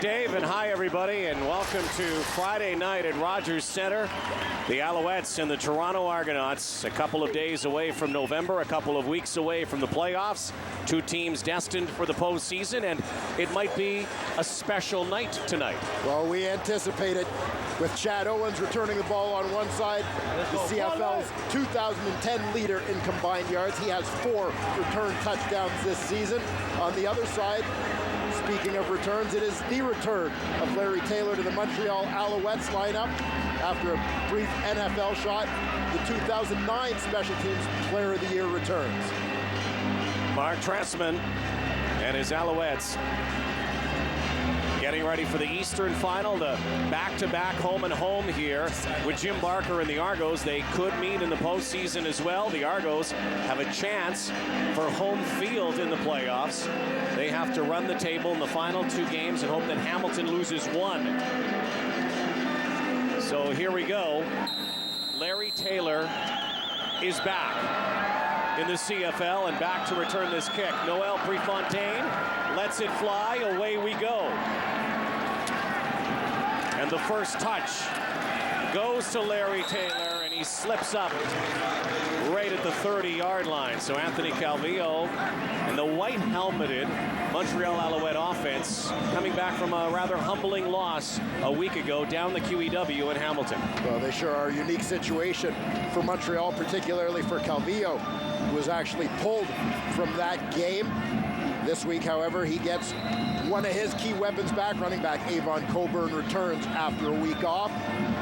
Dave, and hi everybody, and welcome to Friday night at Rogers Centre. The Alouettes and the Toronto Argonauts, a couple of days away from November, a couple of weeks away from the playoffs. Two teams destined for the postseason, and it might be a special night tonight. Well, we anticipate it with Chad Owens returning the ball on one side, the CFL's 2010 leader in combined yards. He has 4 return touchdowns this season. On the other side, speaking of returns, it is the return of Larry Taylor to the Montreal Alouettes lineup after a brief NFL shot. The 2009 Special Teams Player of the Year returns. Mark Trestman and his Alouettes getting ready for the Eastern Final, the back-to-back home and home here with Jim Barker and the Argos. They could meet in the postseason as well. The Argos have a chance for home field in the playoffs. They have to run the table in the final 2 games and hope that Hamilton loses 1. So here we go. Larry Taylor is back in the CFL and back to return this kick. Noel Prefontaine lets it fly. Away we go. And the first touch goes to Larry Taylor, and he slips up right at the 30-yard line. So Anthony Calvillo and the white-helmeted Montreal Alouette offense coming back from a rather humbling loss a week ago down the QEW in Hamilton. Well, they sure are a unique situation for Montreal, particularly for Calvillo, who was actually pulled from that game. This week, however, he gets one of his key weapons back. Running back Avon Coburn returns after a week off.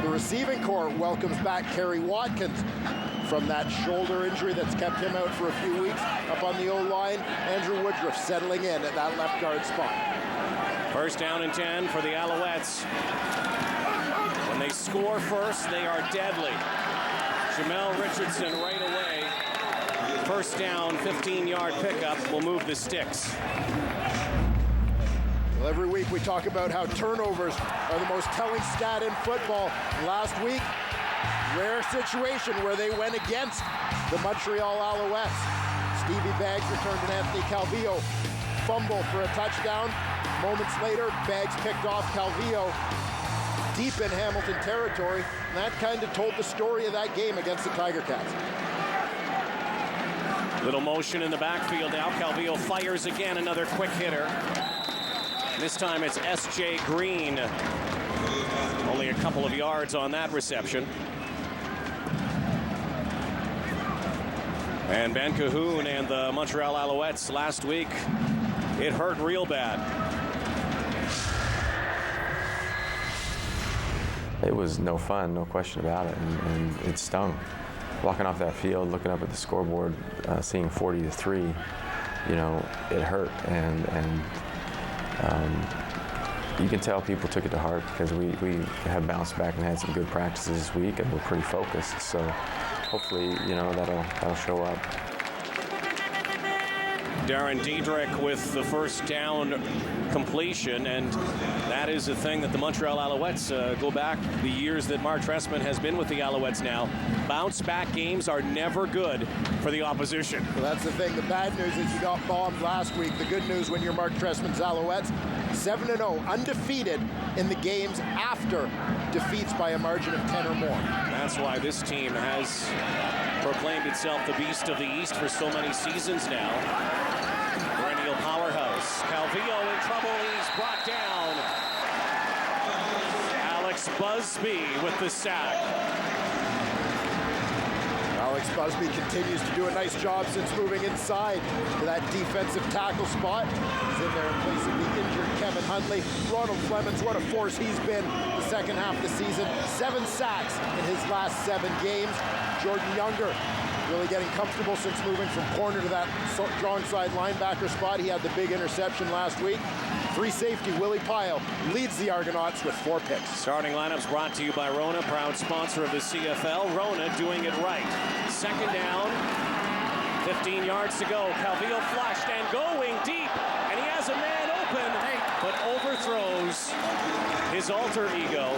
The receiving corps welcomes back Kerry Watkins from that shoulder injury that's kept him out for a few weeks. Up on the O-line, Andrew Woodruff settling in at that left guard spot. First down and 10 for the Alouettes. When they score first, they are deadly. Jamel Richardson right away. First down, 15-yard pickup will move the sticks. Well, every week we talk about how turnovers are the most telling stat in football. Last week, rare situation where they went against the Montreal Alouettes. Stevie Baggs returned to Anthony Calvillo. Fumble for a touchdown. Moments later, Baggs picked off Calvillo deep in Hamilton territory. And that kind of told the story of that game against the Tiger Cats. Little motion in the backfield now. Calvillo fires again, another quick hitter. This time it's S.J. Green. Only a couple of yards on that reception. And Ben Cahoon and the Montreal Alouettes last week, it hurt real bad. It was no fun, no question about it, and it stung. Walking off that field, looking up at the scoreboard, seeing 40-3, you know, it hurt, and you can tell people took it to heart because we have bounced back and had some good practices this week, and we're pretty focused. So hopefully, you know, that'll show up. Darren Diedrich with the first down completion, and that is the thing that the Montreal Alouettes go back the years that Mark Trestman has been with the Alouettes now. Bounce back games are never good for the opposition. Well, that's the thing. The bad news is you got bombed last week. The good news when you're Mark Trestman's Alouettes, 7-0, undefeated in the games after defeats by a margin of 10 or more. That's why this team has proclaimed itself the beast of the East for so many seasons now. Perennial powerhouse. Calvillo in trouble. He's brought down. Alex Busby with the sack. Alex Busby continues to do a nice job since moving inside to that defensive tackle spot. He's in there in place of the injured Kevin Huntley. Ronald Flemings, what a force he's been the second half of the season. 7 sacks in his last 7 games. Jordan Younger really getting comfortable since moving from corner to that strong side linebacker spot. He had the big interception last week. Free safety Willie Pyle leads the Argonauts with 4 picks. Starting lineups brought to you by Rona, proud sponsor of the CFL. Rona doing it right. Second down, 15 yards to go. Calvillo flushed and going deep, and he has a man open, but overthrows his alter ego,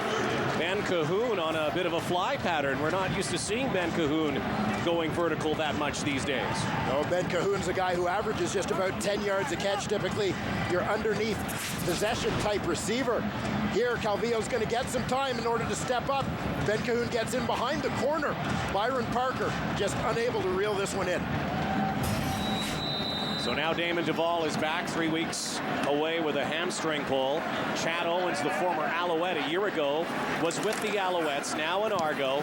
Ben Cahoon, on a bit of a fly pattern. We're not used to seeing Ben Cahoon going vertical that much these days. No, Ben Cahoon's a guy who averages just about 10 yards a catch typically. You're underneath possession type receiver. Here, Calvillo's going to get some time in order to step up. Ben Cahoon gets in behind the corner. Byron Parker just unable to reel this one in. So now Damon Duvall is back 3 weeks away with a hamstring pull. Chad Owens, the former Alouette a year ago, was with the Alouettes, now in Argo,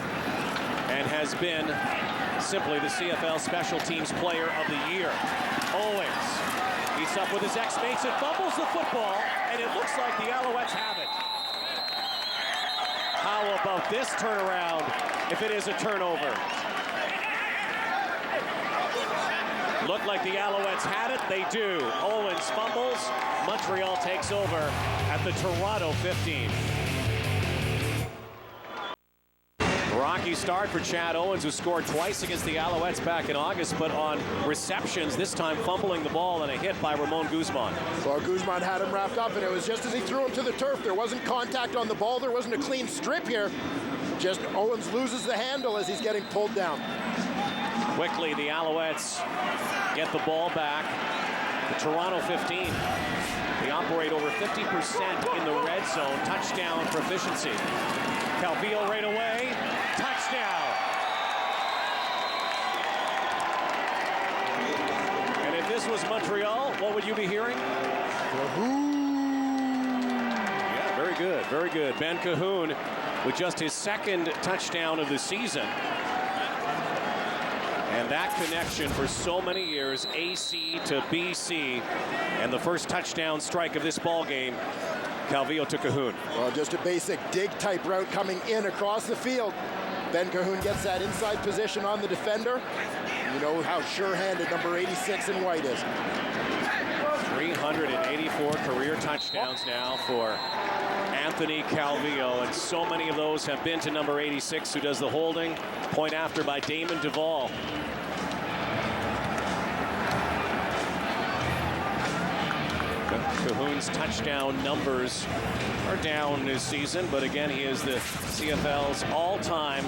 and has been simply the CFL Special Teams Player of the Year. Owens meets up with his ex-mates and fumbles the football, and it looks like the Alouettes have it. How about this turnaround if it is a turnover? Looked like the Alouettes had it. They do. Owens fumbles. Montreal takes over at the Toronto 15. Rocky start for Chad Owens, who scored twice against the Alouettes back in August, but on receptions, this time fumbling the ball and a hit by Ramon Guzman. Well, Guzman had him wrapped up, and it was just as he threw him to the turf. There wasn't contact on the ball. There wasn't a clean strip here. Just Owens loses the handle as he's getting pulled down. Quickly, the Alouettes get the ball back. The Toronto 15. They operate over 50% in the red zone. Touchdown proficiency. Calvillo right away. Touchdown. And if this was Montreal, what would you be hearing? Yeah, very good, very good. Ben Cahoon with just his second touchdown of the season. And that connection for so many years, AC to BC, and the first touchdown strike of this ball game, Calvillo to Cahoon. Well, just a basic dig type route coming in across the field. Ben Cahoon gets that inside position on the defender. You know how sure-handed number 86 in white is. 384 career touchdowns now for Anthony Calvillo, and so many of those have been to number 86, who does the holding. Point after by Damon Duvall. Cahoon's touchdown numbers are down this season, but again, he is the CFL's all-time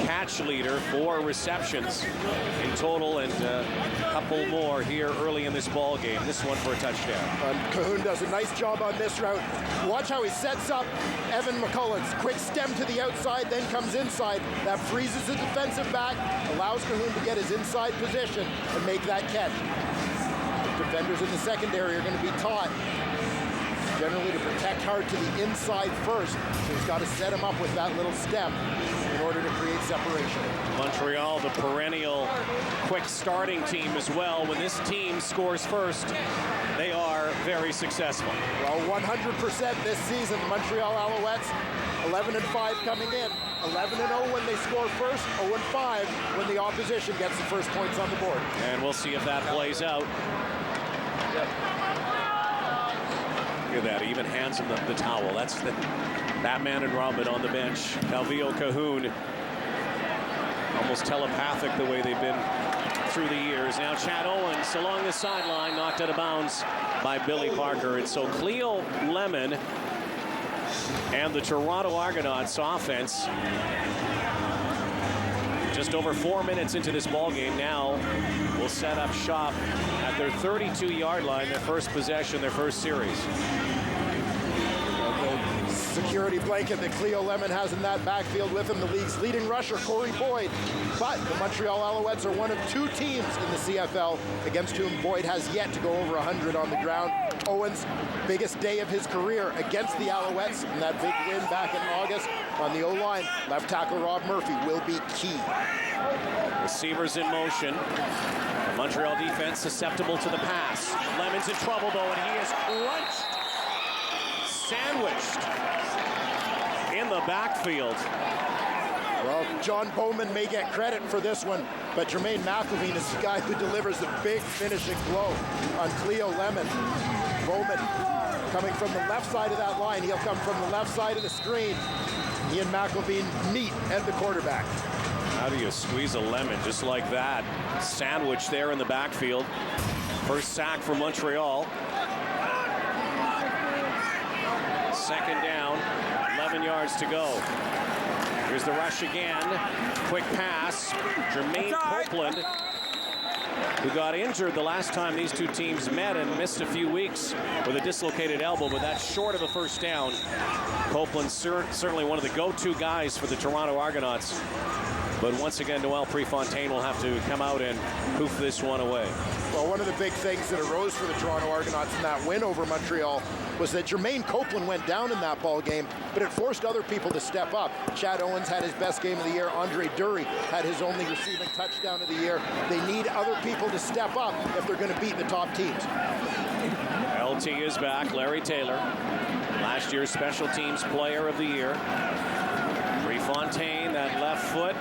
catch leader for receptions in total, and a couple more here early in this ball game. This one for a touchdown. Cahoon does a nice job on this route. Watch how he sets up Evan McCullough's quick stem to the outside, then comes inside. That freezes the defensive back, allows Cahoon to get his inside position and make that catch. Defenders in the secondary are going to be taught generally to protect hard to the inside first. So he's got to set him up with that little step in order to create separation. Montreal, the perennial quick starting team as well. When this team scores first, they are very successful. Well, 100% this season, the Montreal Alouettes, 11-5 coming in. 11-0 when they score first, 0-5 when the opposition gets the first points on the board. And we'll see if that plays out. Look at that, he even hands him the towel. That's the Batman and Robin on the bench. Calvillo, Cahoon, almost telepathic the way they've been through the years. Now Chad Owens along the sideline, knocked out of bounds by Billy Parker. And so Cleo Lemon and the Toronto Argonauts offense, just over 4 minutes into this ball game now, will set up shop at their 32-yard line, their first possession, their first series. The security blanket that Cleo Lemon has in that backfield with him, the league's leading rusher, Corey Boyd. But the Montreal Alouettes are one of two teams in the CFL against whom Boyd has yet to go over 100 on the ground. Owens, biggest day of his career against the Alouettes, and that big win back in August on the O-line. Left tackle Rob Murphy will be key. Receivers in motion. The Montreal defense susceptible to the pass. Lemon's in trouble though, and he is crunched, sandwiched in the backfield. Well, John Bowman may get credit for this one, but Jermaine McElveen is the guy who delivers the big finishing blow on Cleo Lemon. Bowman coming from the left side of that line. He'll come from the left side of the screen. He and McElveen meet at the quarterback. How do you squeeze a lemon just like that? Sandwich there in the backfield. First sack for Montreal. Second down, 11 yards to go. Here's the rush again. Quick pass. Jermaine Copeland who got injured the last time these two teams met and missed a few weeks with a dislocated elbow, but that's short of a first down. Copeland's certainly one of the go-to guys for the Toronto Argonauts. But once again, Noel Prefontaine will have to come out and hoof this one away. Well, one of the big things that arose for the Toronto Argonauts in that win over Montreal was that Jermaine Copeland went down in that ball game, but it forced other people to step up. Chad Owens had his best game of the year. Andre Dury had his only receiving touchdown of the year. They need other people to step up if they're going to beat the top teams. LT is back. Larry Taylor, last year's special teams player of the year. Prefontaine, that left foot,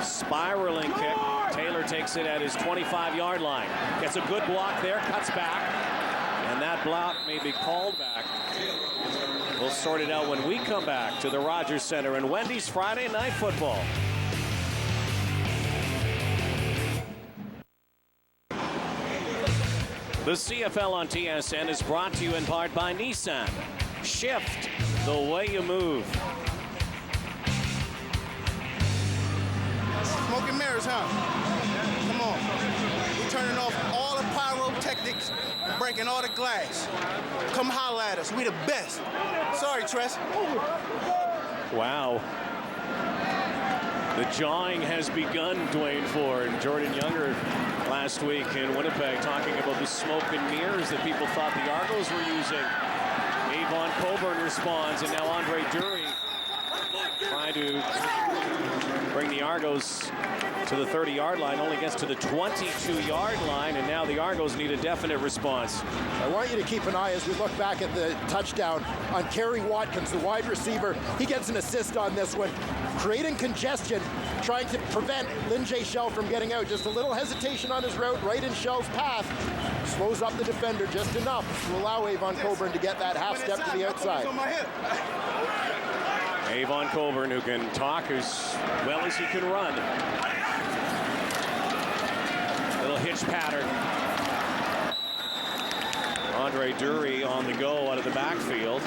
spiraling kick. Taylor takes it at his 25-yard line. Gets a good block there, cuts back, and that block may be called back. We'll sort it out when we come back to the Rogers Center and Wendy's Friday Night Football. The CFL on TSN is brought to you in part by Nissan. Shift the way you move. Smoke and mirrors, huh? Come on. We're turning off all the pyrotechnics and breaking all the glass. Come holler at us. We the best. Sorry, Tress. Wow. The jawing has begun, Dwayne Ford. Jordan Younger last week in Winnipeg talking about the smoke and mirrors that people thought the Argos were using. Avon Coburn responds, and now Andre Dury trying to bring the Argos to the 30-yard line, only gets to the 22-yard line, and now the Argos need a definite response. I want you to keep an eye as we look back at the touchdown on Kerry Watkins, the wide receiver. He gets an assist on this one, creating congestion, trying to prevent Lynn J. Shell from getting out. Just a little hesitation on his route, right in Shell's path. Slows up the defender just enough to allow Avon Coburn to get that half step to the outside. Avon Coburn, who can talk as well as he can run. Little hitch pattern. Andre Dury on the go out of the backfield.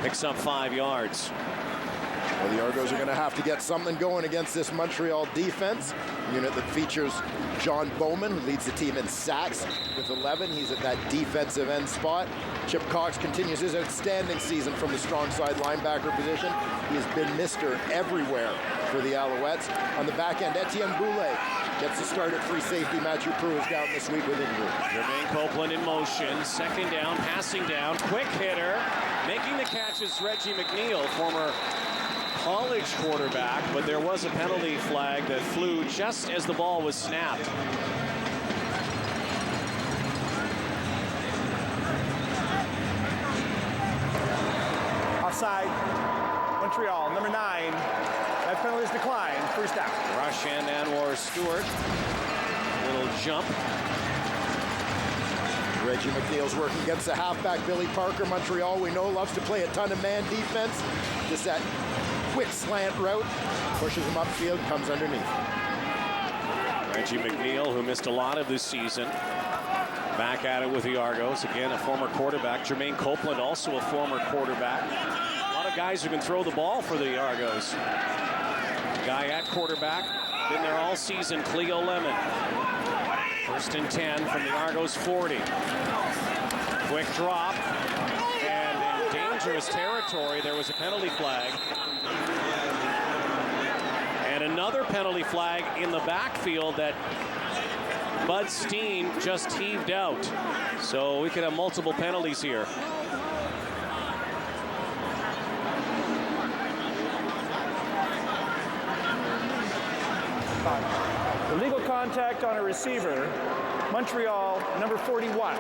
Picks up 5 yards. Well, the Argos are going to have to get something going against this Montreal defense. Unit that features John Bowman, who leads the team in sacks with 11. He's at that defensive end spot. Chip Cox continues his outstanding season from the strong side linebacker position. He has been Mr. Everywhere for the Alouettes. On the back end, Etienne Boulay gets the start at free safety. Matthew Prue is down this week with injury. Jermaine Copeland in motion. Second down, passing down. Quick hitter. Making the catch is Reggie McNeil, former college quarterback, but there was a penalty flag that flew just as the ball was snapped. Offside, Montreal, number 9. That penalty is declined. First down. Rush and Anwar Stewart. Little jump. Reggie McNeil's working against the halfback, Billy Parker. Montreal, we know, loves to play a ton of man defense. Just that quick slant route, pushes him upfield, comes underneath. Reggie McNeil, who missed a lot of this season, back at it with the Argos. Again, a former quarterback. Jermaine Copeland, also a former quarterback. A lot of guys who can throw the ball for the Argos. Guy at quarterback, been there all season, Cleo Lemon. First and 10 from the Argos 40. Quick drop. And in dangerous territory, there was a penalty flag. And another penalty flag in the backfield that Bud Steen just heaved out. So we could have multiple penalties here. Illegal contact on a receiver. Montreal, number 41.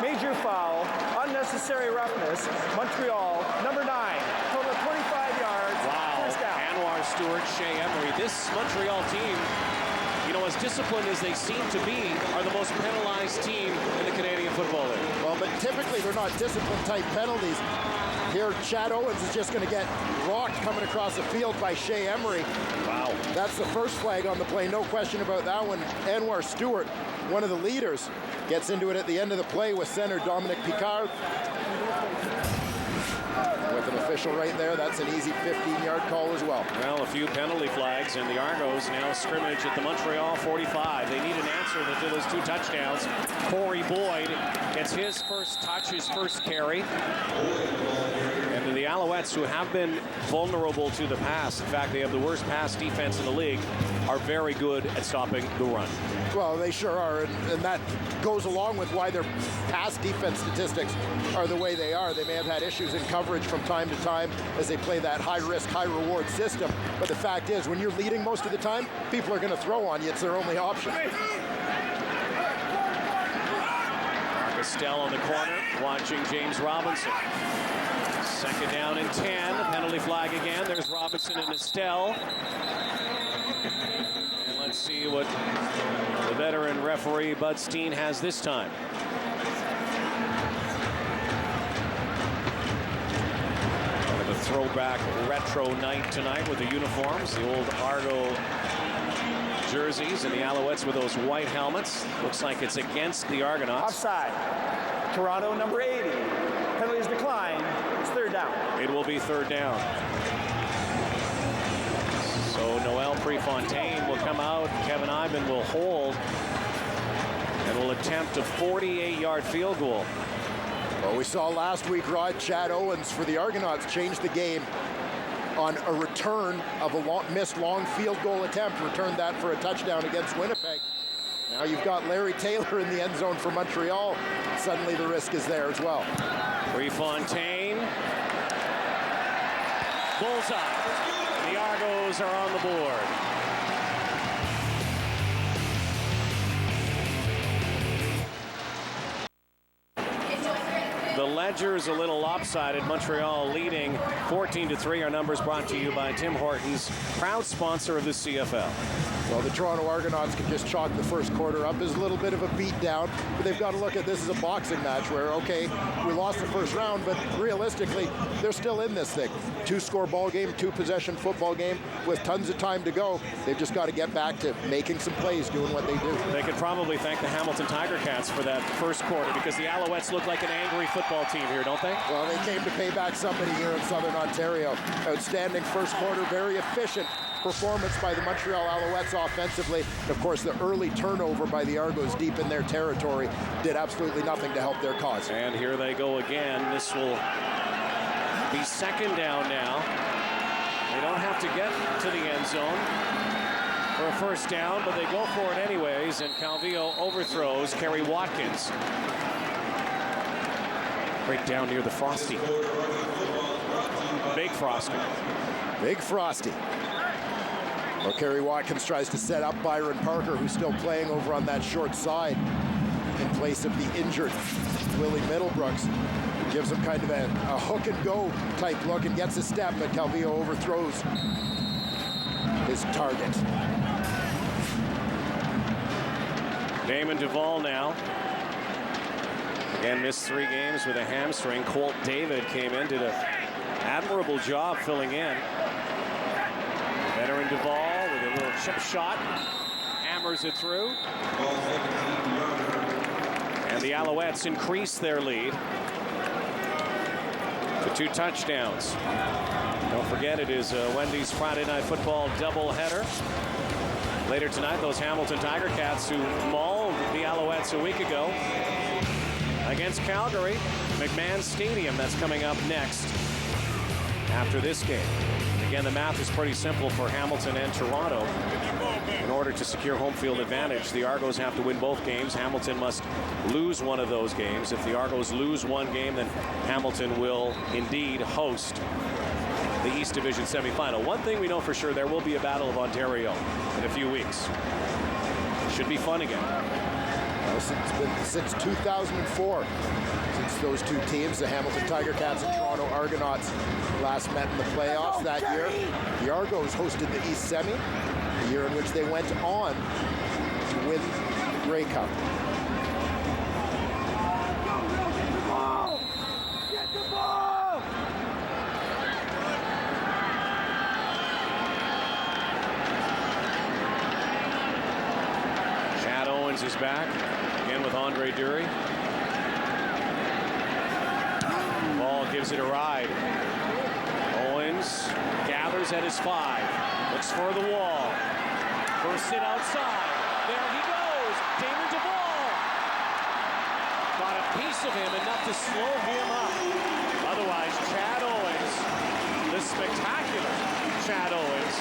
Major foul, unnecessary roughness. Montreal, number 9. Total 25 yards. Wow. First down. Anwar Stewart, Shea Emery. This Montreal team, you know, as disciplined as they seem to be, are the most penalized team in the Canadian Football League. Well, but typically they're not discipline type penalties. Here, Chad Owens is just going to get rocked coming across the field by Shea Emery. Wow. That's the first flag on the play, no question about that one. Anwar Stewart, one of the leaders, gets into it at the end of the play with center Dominic Picard. With an official right there. That's an easy 15-yard call as well. Well, a few penalty flags, and the Argos now scrimmage at the Montreal 45. They need an answer to those 2 touchdowns. Corey Boyd gets his first touch, his first carry. And the Alouettes, who have been vulnerable to the pass, in fact, they have the worst pass defense in the league, are very good at stopping the run. Well, they sure are, and that goes along with why their pass defense statistics are the way they are. They may have had issues in coverage from time to time as they play that high-risk, high-reward system, but the fact is, when you're leading most of the time, people are going to throw on you. It's their only option. Estelle on the corner, watching James Robinson. Second down and 10. Penalty flag again. There's Robinson and Estelle. And let's see what the veteran referee Bud Steen has this time. Kind of a throwback retro night tonight with the uniforms. The old Argo jerseys and the Alouettes with those white helmets. Looks like it's against the Argonauts. Offside. Toronto, number 80. Penalty is declined. It's 3rd down. It will be 3rd down. So Noel Prefontaine will come out. Kevin Ivan will hold and will attempt a 48-yard field goal. Well, we saw last week, Rod, Chad Owens for the Argonauts changed the game on a return of a missed long field goal attempt. Returned that for a touchdown against Winnipeg. Now you've got Larry Taylor in the end zone for Montreal. Suddenly the risk is there as well. Prefontaine. Bullseye. The Argos are on the board. The ledger is a little lopsided. Montreal leading 14-3. Our numbers brought to you by Tim Hortons, proud sponsor of the CFL. Well, the Toronto Argonauts can just chalk the first quarter up as a little bit of a beat down, but they've got to look at this as a boxing match where, okay, we lost the first round, but realistically, they're still in this thing. 2-score ball game, 2-possession football game with tons of time to go. They've just got to get back to making some plays, doing what they do. They could probably thank the Hamilton Tiger Cats for that first quarter because the Alouettes look like an angry football team here, don't they? Well, they came to pay back somebody here in Southern Ontario. Outstanding first quarter, very efficient performance by the Montreal Alouettes offensively. And of course, the early turnover by the Argos deep in their territory did absolutely nothing to help their cause. And here they go again. This will be 2nd down now. They don't have to get to the end zone for a first down, but they go for it anyways, and Calvillo overthrows Kerry Watkins. Right down near the Frosty. Big Frosty. Big Frosty. Well, Kerry Watkins tries to set up Byron Parker, who's still playing over on that short side in place of the injured Willie Middlebrooks. Gives him kind of a hook and go type look and gets a step, but Calvillo overthrows his target. Damon Duvall now. Again, missed 3 games with a hamstring. Colt David came in, did an admirable job filling in. Veteran Duvall with a little chip shot, hammers it through. And the Alouettes increase their lead to 2 touchdowns. Don't forget, it is Wendy's Friday Night Football doubleheader. Later tonight, those Hamilton Tiger Cats who mauled the Alouettes a week ago against Calgary. McMahon Stadium, that's coming up next after this game. Again, the math is pretty simple for Hamilton and Toronto. In order to secure home field advantage, the Argos have to win both games. Hamilton must lose one of those games. If the Argos lose one game, then Hamilton will indeed host the East Division semifinal. One thing we know for sure, there will be a Battle of Ontario in a few weeks. Should be fun again. Well, it's been since 2004, since those 2 teams, the Hamilton Tiger Cats and Toronto Argonauts, last met in the playoffs that year. The Argos hosted the East Semi, the year in which they went on to win the Grey Cup. Chad Owens is back again with Andre Dury. Ball gives it a ride. Owens gathers at his 5. Looks for the wall. First it outside. There he goes. Damon Duvall. Got a piece of him, enough to slow him up. Otherwise, Chad Owens, the spectacular Chad Owens,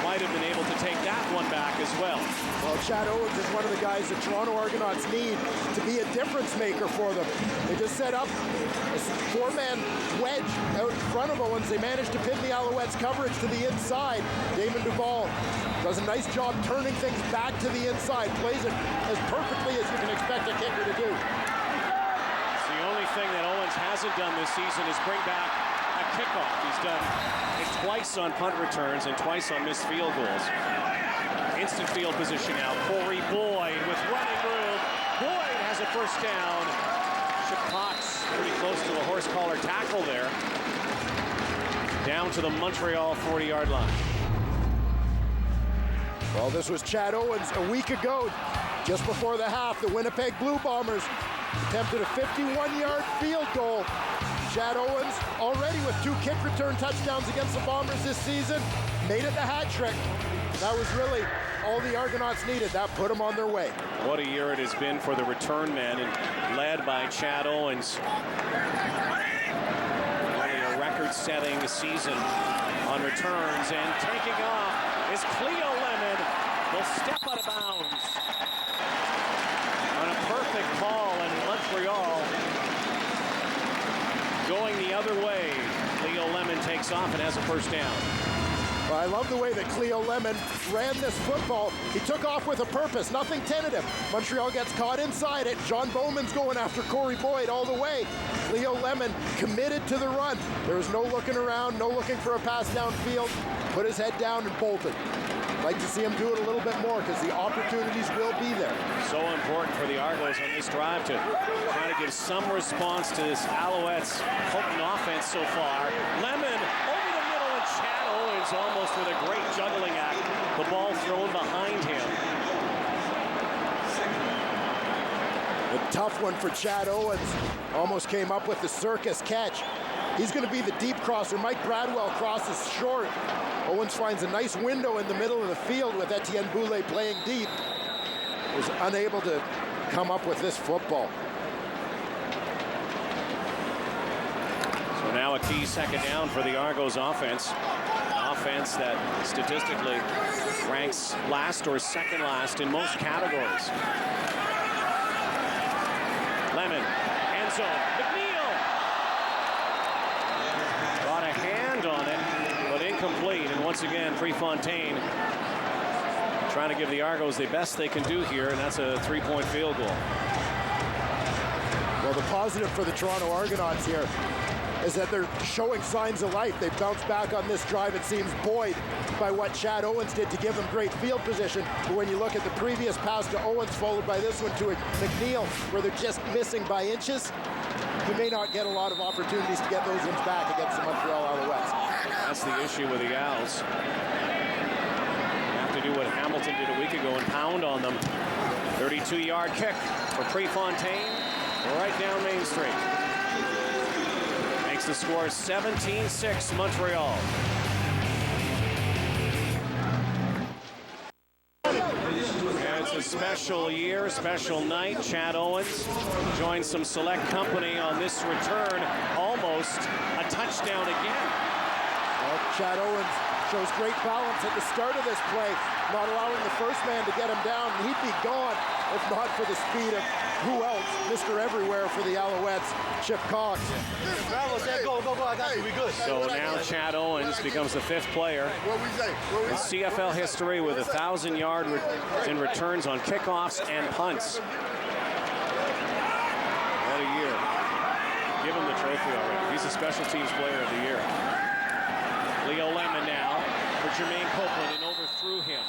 might have been able to take that one back as well. Well, Chad Owens is one of the guys the Toronto Argonauts need to be a difference maker for them. They just set up a 4-man wedge out in front of Owens. They managed to pin the Alouettes coverage to the inside. Damon Duvall does a nice job turning things back to the inside, plays it as perfectly as you can expect a kicker to do. It's the only thing that Owens hasn't done this season is bring back a kickoff. He's done it twice on punt returns and twice on missed field goals. Instant field position now. Corey Boyd with running room. Boyd has a first down. Chip Cox pretty close to a horse collar tackle there. Down to the Montreal 40-yard line. Well, this was Chad Owens a week ago. Just before the half, the Winnipeg Blue Bombers attempted a 51-yard field goal. Chad Owens, already with 2 kick return touchdowns against the Bombers this season, made it the hat trick. That was really all the Argonauts needed. That put them on their way. What a year it has been for the return men, and led by Chad Owens. Only a record-setting season on returns, and taking off is Cleo Lemon. Will step out of bounds on a perfect call, and Montreal going the other way. Cleo Lemon takes off and has a first down. Well, I love the way that Cleo Lemon ran this football. He took off with a purpose, nothing tentative. Montreal gets caught inside it. John Bowman's going after Corey Boyd all the way. Cleo Lemon committed to the run. There was no looking around, no looking for a pass downfield. Put his head down and bolted. Like to see him do it a little bit more because the opportunities will be there. So important for the Argos on this drive to try to give some response to this Alouettes potent offense so far. Lemon over the middle, and Chad Owens almost with a great juggling act. The ball thrown behind him. A tough one for Chad Owens. Almost came up with the circus catch. He's going to be the deep crosser. Mike Bradwell crosses short. Owens finds a nice window in the middle of the field with Etienne Boulay playing deep. Was unable to come up with this football. So now a key second down for the Argos offense. Offense that statistically ranks last or second last in most categories. Lemon, end zone, McNeil. Got a hand on it, but incomplete. And once again, Prefontaine trying to give the Argos the best they can do here, and that's a 3-point field goal. Well, the positive for the Toronto Argonauts here is that they're showing signs of life. They've bounced back on this drive, it seems, buoyed by what Chad Owens did to give them great field position. But when you look at the previous pass to Owens, followed by this one to McNeil, where they're just missing by inches, you may not get a lot of opportunities to get those ones back against the Montreal Alouettes. That's the issue with the Owls. Have to do what Hamilton did a week ago and pound on them. 32-yard kick for Prefontaine right down Main Street. Makes the score 17-6 Montreal. And it's a special year, special night. Chad Owens joins some select company on this return. Almost a touchdown again. Well, Chad Owens shows great balance at the start of this play, not allowing the first man to get him down. He'd be gone if not for the speed of who else? Mr. Everywhere for the Alouettes, Chip Cox. So now Chad Owens becomes the 5th player in CFL history with 1,000 yards in returns on kickoffs and punts. What a year. Give him the trophy already. He's a special teams player of the year. Leo Lemon now for Jermaine Copeland and overthrew him.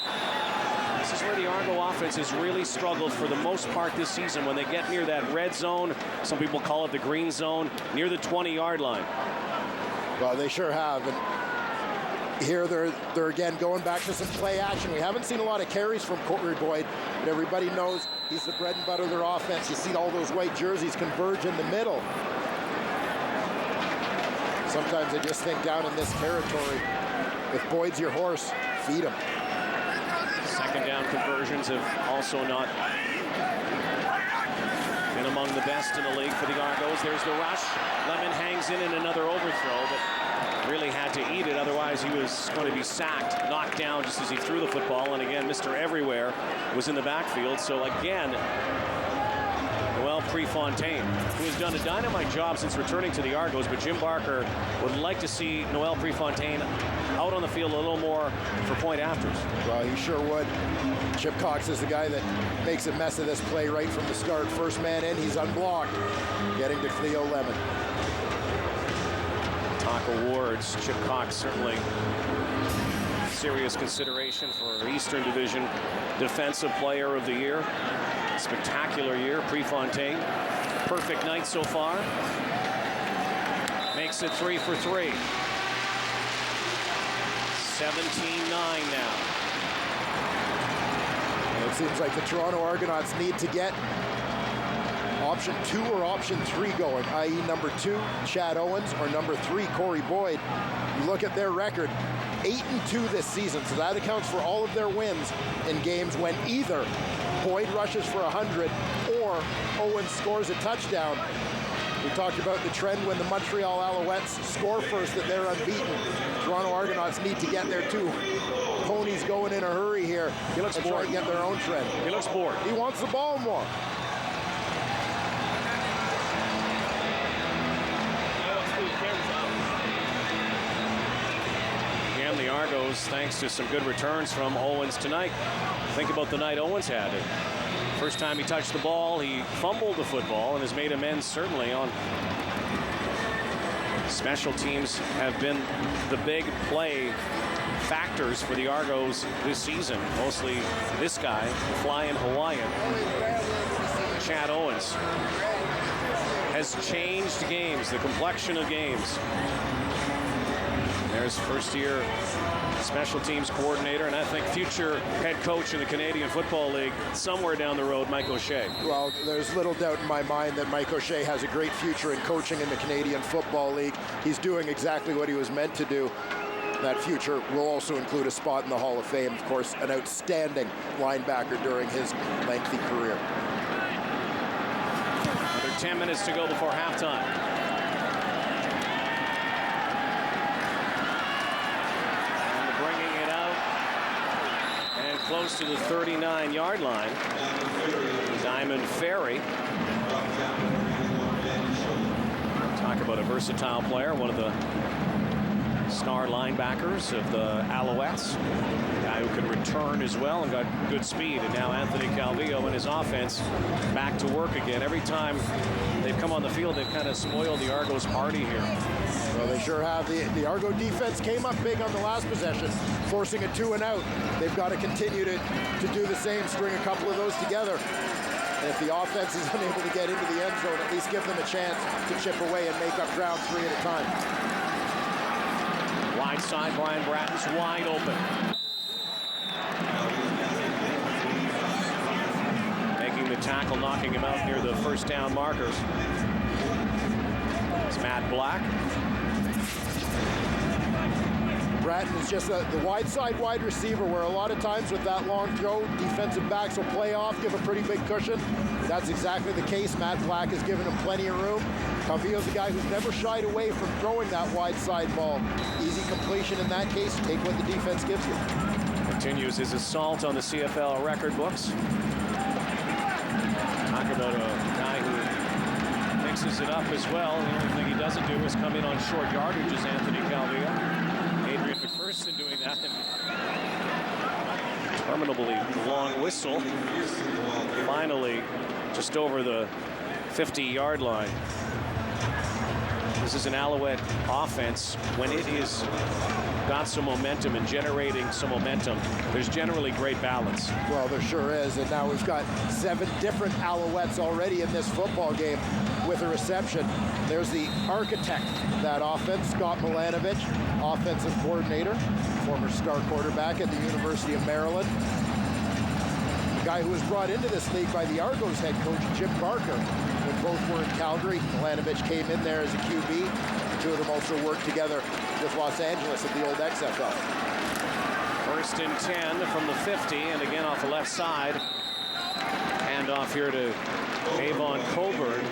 This is where the Argo offense has really struggled for the most part this season when they get near that red zone. Some people call it the green zone, near the 20-yard line. Well, they sure have. And here they're again going back to some play action. We haven't seen a lot of carries from Corey Boyd, but everybody knows he's the bread and butter of their offense. You see all those white jerseys converge in the middle. sometimes I just think down in this territory, if Boyd's your horse, feed him. Second down conversions have also not been among the best in the league for the Argos. There's the rush. Lemon hangs in another overthrow, but really had to eat it. Otherwise, he was going to be sacked, knocked down just as he threw the football. And again, Mr. Everywhere was in the backfield. So again, Noel Prefontaine, who has done a dynamite job since returning to the Argos, but Jim Barker would like to see Noel Prefontaine out on the field a little more for point afters. Well, he sure would. Chip Cox is the guy that makes a mess of this play right from the start. First man in, he's unblocked. Getting to Cleo Lemon. Talk awards. Chip Cox certainly serious consideration for Eastern Division Defensive Player of the Year. Spectacular year. Prefontaine, perfect night so far. Makes it 3 for 3. 17-9 now. It seems like the Toronto Argonauts need to get option 2 or option 3 going, i.e. number 2, Chad Owens, or number 3, Corey Boyd. You look at their record, 8-2 this season, so that accounts for all of their wins in games when either Boyd rushes for 100 or Owens scores a touchdown. We talked about the trend when the Montreal Alouettes score first that they're unbeaten. Toronto Argonauts need to get their 2 ponies going in a hurry here. He looks bored. Try to get their own trend. He looks bored. He wants the ball more. Again, the Argos, thanks to some good returns from Owens tonight. Think about the night Owens had it. First time he touched the ball, he fumbled the football and has made amends certainly on special teams. Have been the big play factors for the Argos this season. Mostly this guy, flying Hawaiian. Chad Owens has changed games, the complexion of games. There's first-year special teams coordinator, and I think future head coach in the Canadian Football League somewhere down the road, Mike O'Shea. Well, there's little doubt in my mind that Mike O'Shea has a great future in coaching in the Canadian Football League. He's doing exactly what he was meant to do. That future will also include a spot in the Hall of Fame. Of course, an outstanding linebacker during his lengthy career. Under 10 minutes to go before halftime. Close to the 39-yard line. Diamond Ferry. Talk about a versatile player, one of the star linebackers of the Alouettes. A guy who can return as well and got good speed. And now Anthony Calvillo and his offense back to work again. Every time they've come on the field, they've kind of spoiled the Argos party here. Well, they sure have. The Argo defense came up big on the last possession, forcing a 2 and out. They've got to continue to do the same, string a couple of those together. And if the offense is unable to get into the end zone, at least give them a chance to chip away and make up ground 3 at a time. Wide side, Brian Bratton's wide open. Making the tackle, knocking him out near the first down markers. It's Matt Black. Bratton is just the wide side wide receiver where a lot of times with that long throw, defensive backs will play off, give a pretty big cushion. That's exactly the case. Matt Black has given him plenty of room. Calvillo's a guy who's never shied away from throwing that wide side ball. Easy completion in that case. Take what the defense gives you. Continues his assault on the CFL record books. Talk about a guy who mixes it up as well. The only thing he doesn't do is come in on short yardage as Anthony Calvillo. Adrian McPherson doing that. Interminably long whistle. Finally, just over the 50-yard line. This is an Alouette offense. When it is got some momentum and generating some momentum, there's generally great balance. Well, there sure is. And now we've got 7 different Alouettes already in this football game with a reception. There's the architect of that offense, Scott Milanovich, offensive coordinator, former star quarterback at the University of Maryland. The guy who was brought into this league by the Argos head coach, Jim Barker, when Both were in Calgary. Milanovic came in there as a QB. The two of them also worked together with Los Angeles at the old XFL. 1st and 10 from the 50, and again off the left side. Hand off here to Avon Coburn.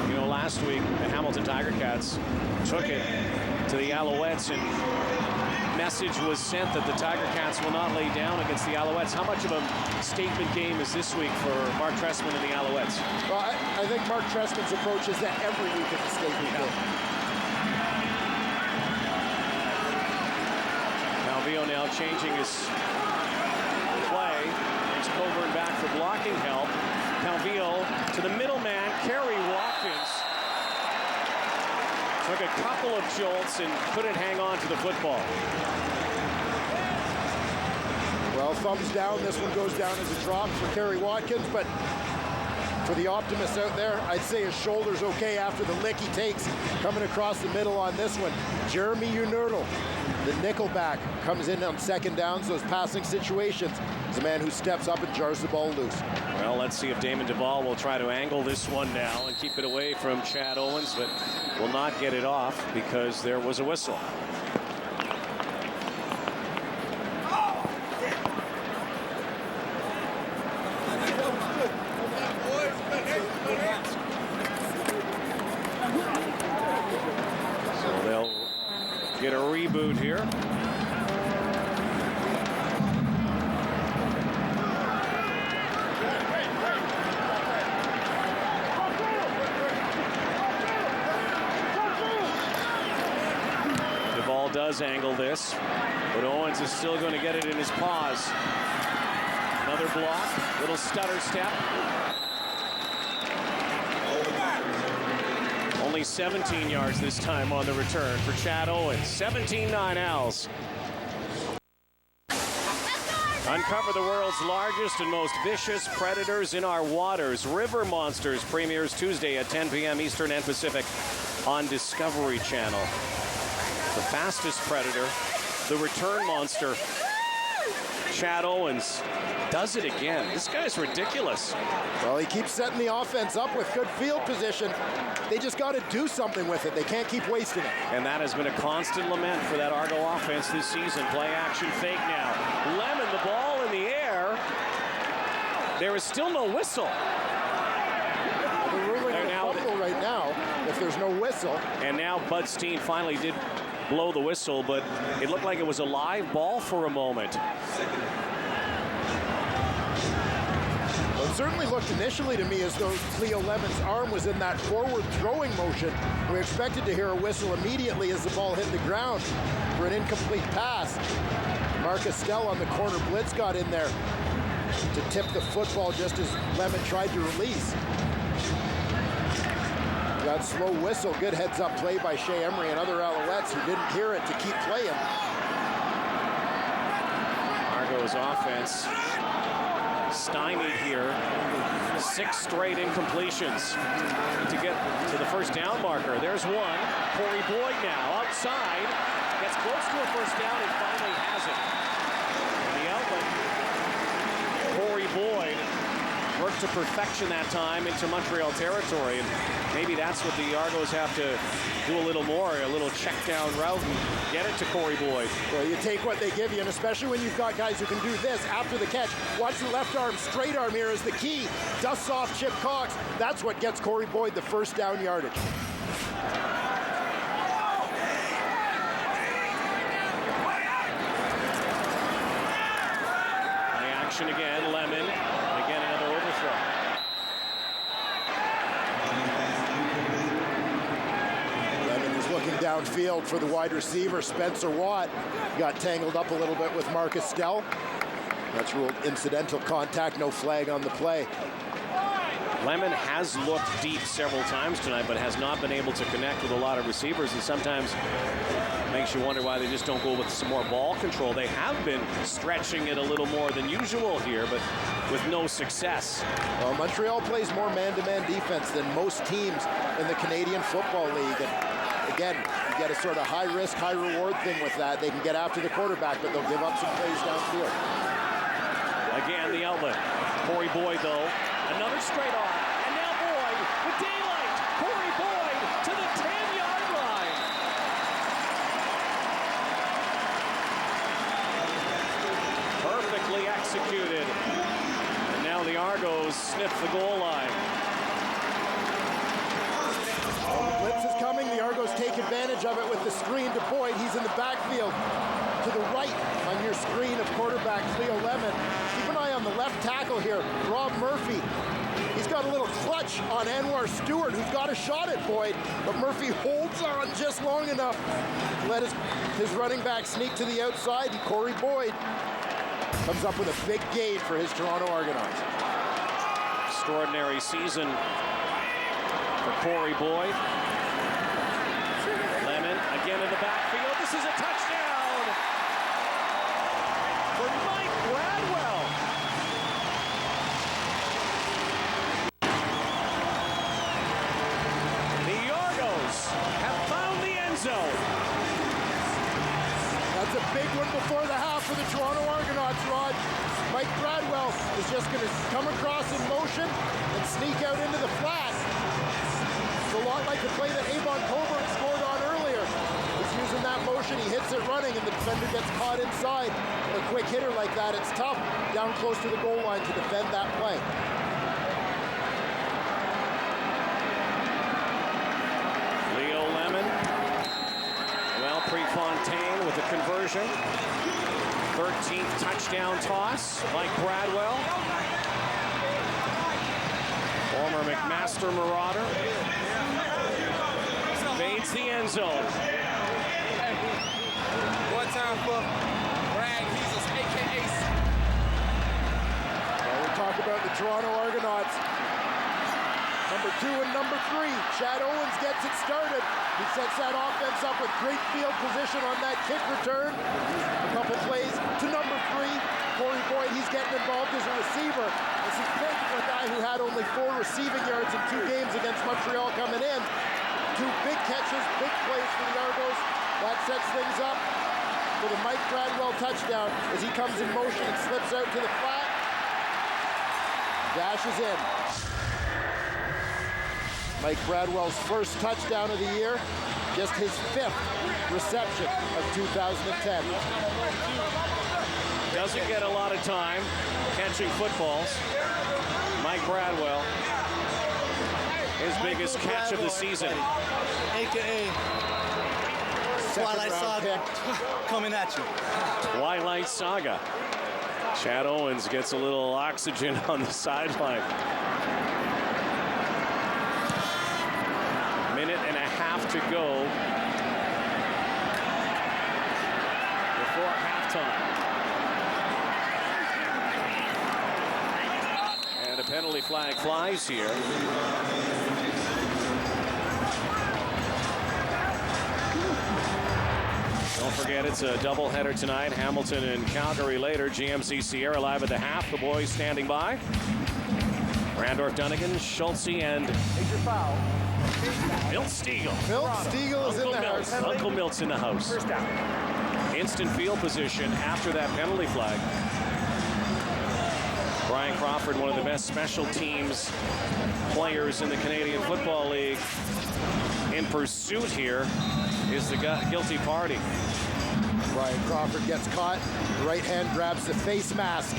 You know, last week the Hamilton Tiger Cats took it to the Alouettes, and message was sent that the Tiger Cats will not lay down against the Alouettes. How much of a statement game is this week for Mark Trestman and the Alouettes? Well, I think Mark Trestman's approach is that every week is a statement game. Calvillo now changing his play. Brings Coburn back for blocking help. Calvillo to the middleman, Kerry Watkins. Took a couple of jolts and couldn't hang on to the football. Well, thumbs down. This one goes down as a drop for Kerry Watkins, but for the optimists out there, I'd say his shoulder's okay after the lick he takes coming across the middle on this one. Jeremy Unerdl, the nickelback, comes in on second downs, those passing situations. He's a man who steps up and jars the ball loose. Well, let's see if Damon Duvall will try to angle this one now and keep it away from Chad Owens, but will not get it off because there was a whistle. So they'll get a reboot here. Does angle this, but Owens is still going to get it in his paws. Another block, little stutter step. Only 17 yards this time on the return for Chad Owens. 17-9 Owls. Uncover the world's largest and most vicious predators in our waters. River Monsters premieres Tuesday at 10 p.m. Eastern and Pacific on Discovery Channel. The fastest predator, the return monster, Chad Owens, does it again. This guy's ridiculous. Well, he keeps setting the offense up with good field position. They just got to do something with it. They can't keep wasting it. And that has been a constant lament for that Argo offense this season. Play action fake now. Lemon, the ball in the air. There is still no whistle. Well, they're ruling it a fumble right now if there's no whistle. And now Bud Steen finally did blow the whistle, but it looked like it was a live ball for a moment. Well, it certainly looked initially to me as though Cleo Lemon's arm was in that forward throwing motion. We expected to hear a whistle immediately as the ball hit the ground for an incomplete pass. Marcus Stell on the corner blitz got in there to tip the football just as Lemon tried to release. That slow whistle, good heads-up play by Shea Emery and other Alouettes who didn't hear it to keep playing. Argo's offense stymied here. 6 straight incompletions to get to the first down marker. There's one. Corey Boyd now outside. Gets close to a first down and finally has it. And the outlet, Corey Boyd, worked to perfection that time into Montreal territory. And maybe that's what the Argos have to do a little more, a little check down route and get it to Corey Boyd. Well, you take what they give you, and especially when you've got guys who can do this after the catch. Watch the left arm, straight arm here is the key. Dusts off Chip Cox. That's what gets Corey Boyd the first down yardage. Play action again, Lemon. Again, another overthrow. Looking downfield for the wide receiver, Spencer Watt. Got tangled up a little bit with Marcus Stell. That's ruled incidental contact, no flag on the play. Lemon has looked deep several times tonight, but has not been able to connect with a lot of receivers, and sometimes makes you wonder why they just don't go with some more ball control. They have been stretching it a little more than usual here, but with no success. Well, Montreal plays more man-to-man defense than most teams in the Canadian Football League. And again, you get a sort of high-risk, high-reward thing with that. They can get after the quarterback, but they'll give up some plays downfield. Again, the outlet. Corey Boyd, though. Another straight arm. And now Boyd with daylight. Corey Boyd to the 10-yard line. Perfectly executed. And now the Argos sniff the goal line. Blitz is coming. The Argos take advantage of it with the screen to Boyd. He's in the backfield. To the right on your screen of quarterback Leo Lemon. Keep an eye on the left tackle here, Rob Murphy. He's got a little clutch on Anwar Stewart, who's got a shot at Boyd, but Murphy holds on just long enough to let his running back sneak to the outside. Corey Boyd comes up with a big gain for his Toronto Argonauts. Extraordinary season for Corey Boyd. Lemon again in the backfield. This is a touchdown for Mike Bradwell. The Argos have found the end zone. That's a big one before the half for the Toronto Argonauts, Rod. Mike Bradwell is just going to come across in motion and sneak out into the flat. It's a lot like the play that Avon Coburn scored on earlier. He's using that motion, he hits it running, and the defender gets caught inside. A quick hitter like that, it's tough down close to the goal line to defend that play. Leo Lemon. Well, Prefontaine with a conversion. 13th touchdown toss. Mike Bradwell. Former McMaster Marauder. Fades the end zone. One time for Brad Jesus, a.k.a. Well, we talk about the Toronto Argonauts. Number 2 and number 3. Chad Owens gets it started. He sets that offense up with great field position on that kick return. A couple plays to number 3. Corey Boyd, he's getting involved as a receiver. This is big for a guy who had only 4 receiving yards in 2 games against Montreal coming in. 2 big catches, big plays for the Argos. That sets things up for the Mike Bradwell touchdown as he comes in motion and slips out to the flat. Dashes in. Mike Bradwell's first touchdown of the year, just his 5th reception of 2010. Doesn't get a lot of time catching footballs. Mike Bradwell, his biggest catch of the season. A.k.a. Twilight Saga coming at you. Twilight Saga. Chad Owens gets a little oxygen on the sideline. Minute and a half to go before halftime. And a penalty flag flies here. Don't forget, it's a doubleheader tonight. Hamilton and Calgary later. GMC Sierra live at the half. The boys standing by. Randorf, Dunnigan, Schultze, and Major foul. Milt Stiegel. Milt Stiegel is in the house. Uncle Milt's in the house. First down. Instant field position after that penalty flag. Brian Crawford, one of the best special teams players in the Canadian Football League. In pursuit here is the guilty party. Brian Crawford gets caught. The right hand grabs the face mask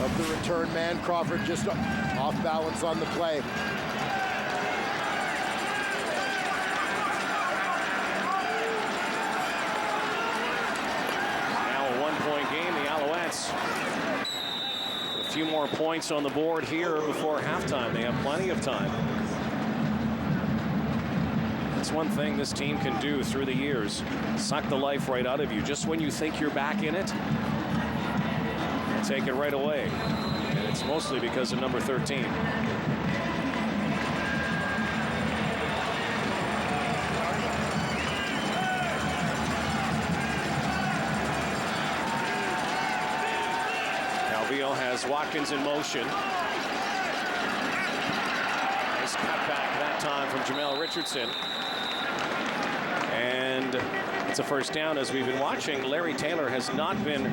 of the return man. Crawford just off balance on the play. Now a one-point game. The Alouettes a few more points on the board here before halftime. They have plenty of time. That's one thing this team can do through the years. Suck the life right out of you. Just when you think you're back in it, they'll take it right away. And it's mostly because of number 13. Calvillo has Watkins in motion. Nice cutback that time from Jamel Richardson. And it's a first down. As we've been watching, Larry Taylor has not been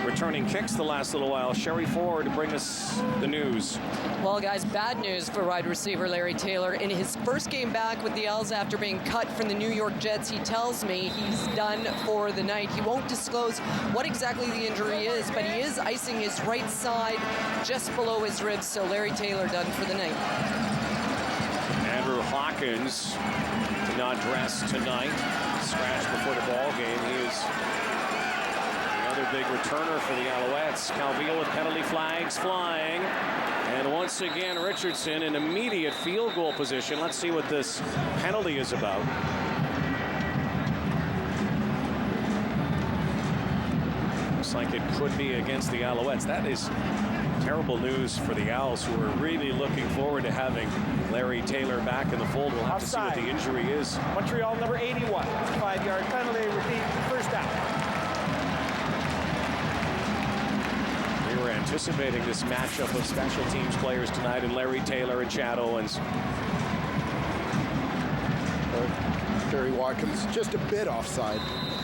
returning kicks the last little while. Sherry Ford to bring us the news. Well, guys, bad news for wide receiver Larry Taylor. In his first game back with the Owls after being cut from the New York Jets, he tells me he's done for the night. He won't disclose what exactly the injury is, but he is icing his right side just below his ribs, so Larry Taylor done for the night. Andrew Hawkins did not dress tonight. Scratched before the ball game. He is another big returner for the Alouettes. Calvillo with penalty flags flying. And once again, Richardson in immediate field goal position. Let's see what this penalty is about. Looks like it could be against the Alouettes. That is terrible news for the Owls, who are really looking forward to having Larry Taylor back in the fold. We'll have to see what the injury is. Montreal number 81. 5-yard penalty. Repeat. First down. We were anticipating this matchup of special teams players tonight, and Larry Taylor and Chad Owens. Terry Watkins just a bit offside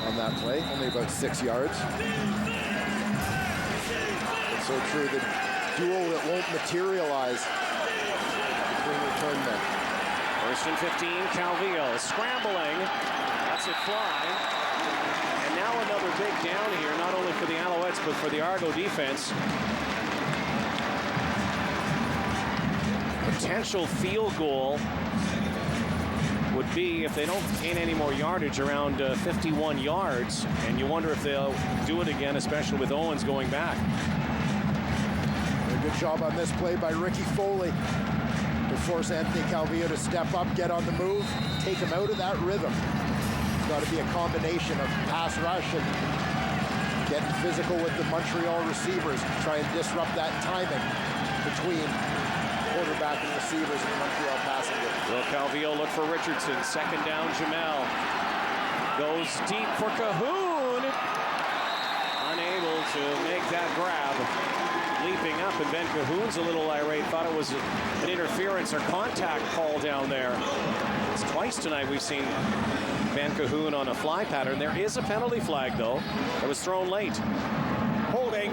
on that play, only about 6 yards. It's so true, the duel that won't materialize between return men. First and 15, Calvillo scrambling, lets it fly. And now another big down here, not only for the Alouettes, but for the Argo defense. Potential field goal would be, if they don't gain any more yardage, around 51 yards. And you wonder if they'll do it again, especially with Owens going back. A good job on this play by Ricky Foley to force Anthony Calvillo to step up, get on the move, take him out of that rhythm. It's got to be a combination of pass rush and getting physical with the Montreal receivers, try and disrupt that timing between quarterback and receivers in the Montreal passing game. Will Calvillo look for Richardson? Second down, Jamel. Goes deep for Cahoon. Unable to make that grab. Leaping up, and Ben Cahoon's a little irate. Thought it was an interference or contact call down there. It's twice tonight we've seen Ben Cahoon on a fly pattern. There is a penalty flag, though. It was thrown late. Holding.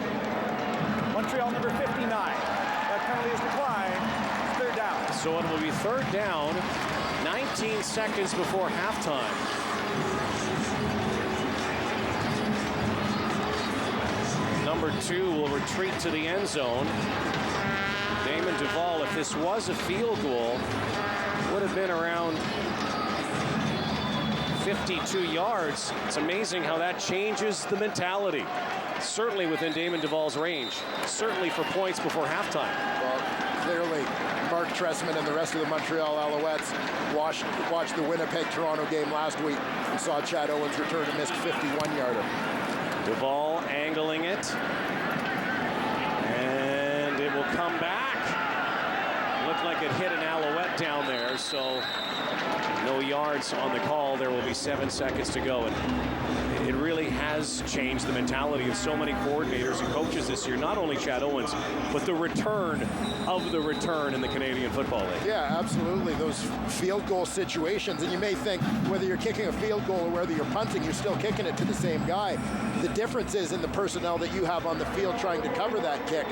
Montreal number 59. That penalty is declined. Third down. So it will be third down, 19 seconds before halftime. Number 2 will retreat to the end zone. Damon Duvall, if this was a field goal, would have been around 52 yards. It's amazing how that changes the mentality. Certainly within Damon Duvall's range. Certainly for points before halftime. Well, clearly, Mark Trestman and the rest of the Montreal Alouettes watched the Winnipeg-Toronto game last week and saw Chad Owens return a missed 51-yarder. Duvall angling it. And it will come back. Looked like it hit an Alouette down there, so no yards on the call. There will be 7 seconds to go. And it really has changed the mentality of so many coordinators and coaches this year. Not only Chad Owens, but the return of the return in the Canadian Football League. Yeah, absolutely. Those field goal situations, and you may think whether you're kicking a field goal or whether you're punting, you're still kicking it to the same guy. The difference is in the personnel that you have on the field trying to cover that kick.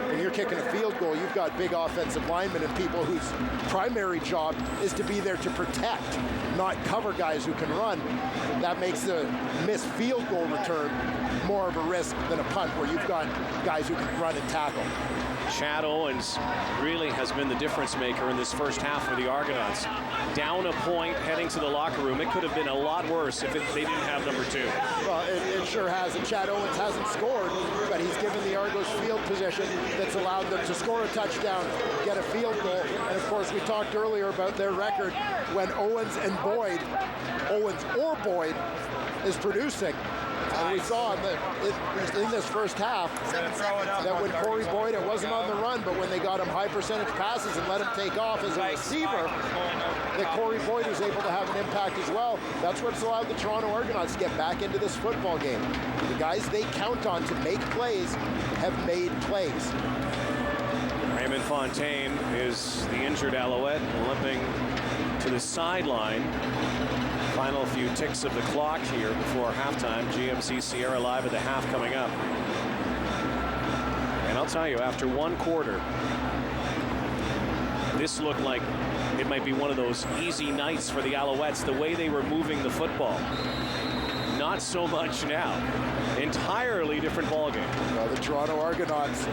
When you're kicking a field goal, you've got big offensive linemen and people whose primary job is to be there to protect, not cover guys who can run. That makes the missed field goal return more of a risk than a punt where you've got guys who can run and tackle. Chad Owens really has been the difference maker in this first half for the Argonauts. Down a point, heading to the locker room. It could have been a lot worse if they didn't have number 2. Well, it sure has. And Chad Owens hasn't scored, but he's given the Argos field position that's allowed them to score a touchdown, get a field goal. And of course, we talked earlier about their record when Owens or Boyd is producing. And we saw in this first half that when Corey Boyd, it wasn't on the run, but when they got him high percentage passes and let him take off as a receiver, that Corey Boyd was able to have an impact as well. That's what's allowed the Toronto Argonauts to get back into this football game. The guys they count on to make plays have made plays. Raymond Fontaine is the injured Alouette, limping to the sideline. Final few ticks of the clock here before halftime. GMC Sierra Live at the half coming up. I'll tell you, after one quarter, this looked like it might be one of those easy nights for the Alouettes, the way they were moving the football. Not so much now. Entirely different ballgame. Well, the Toronto Argonauts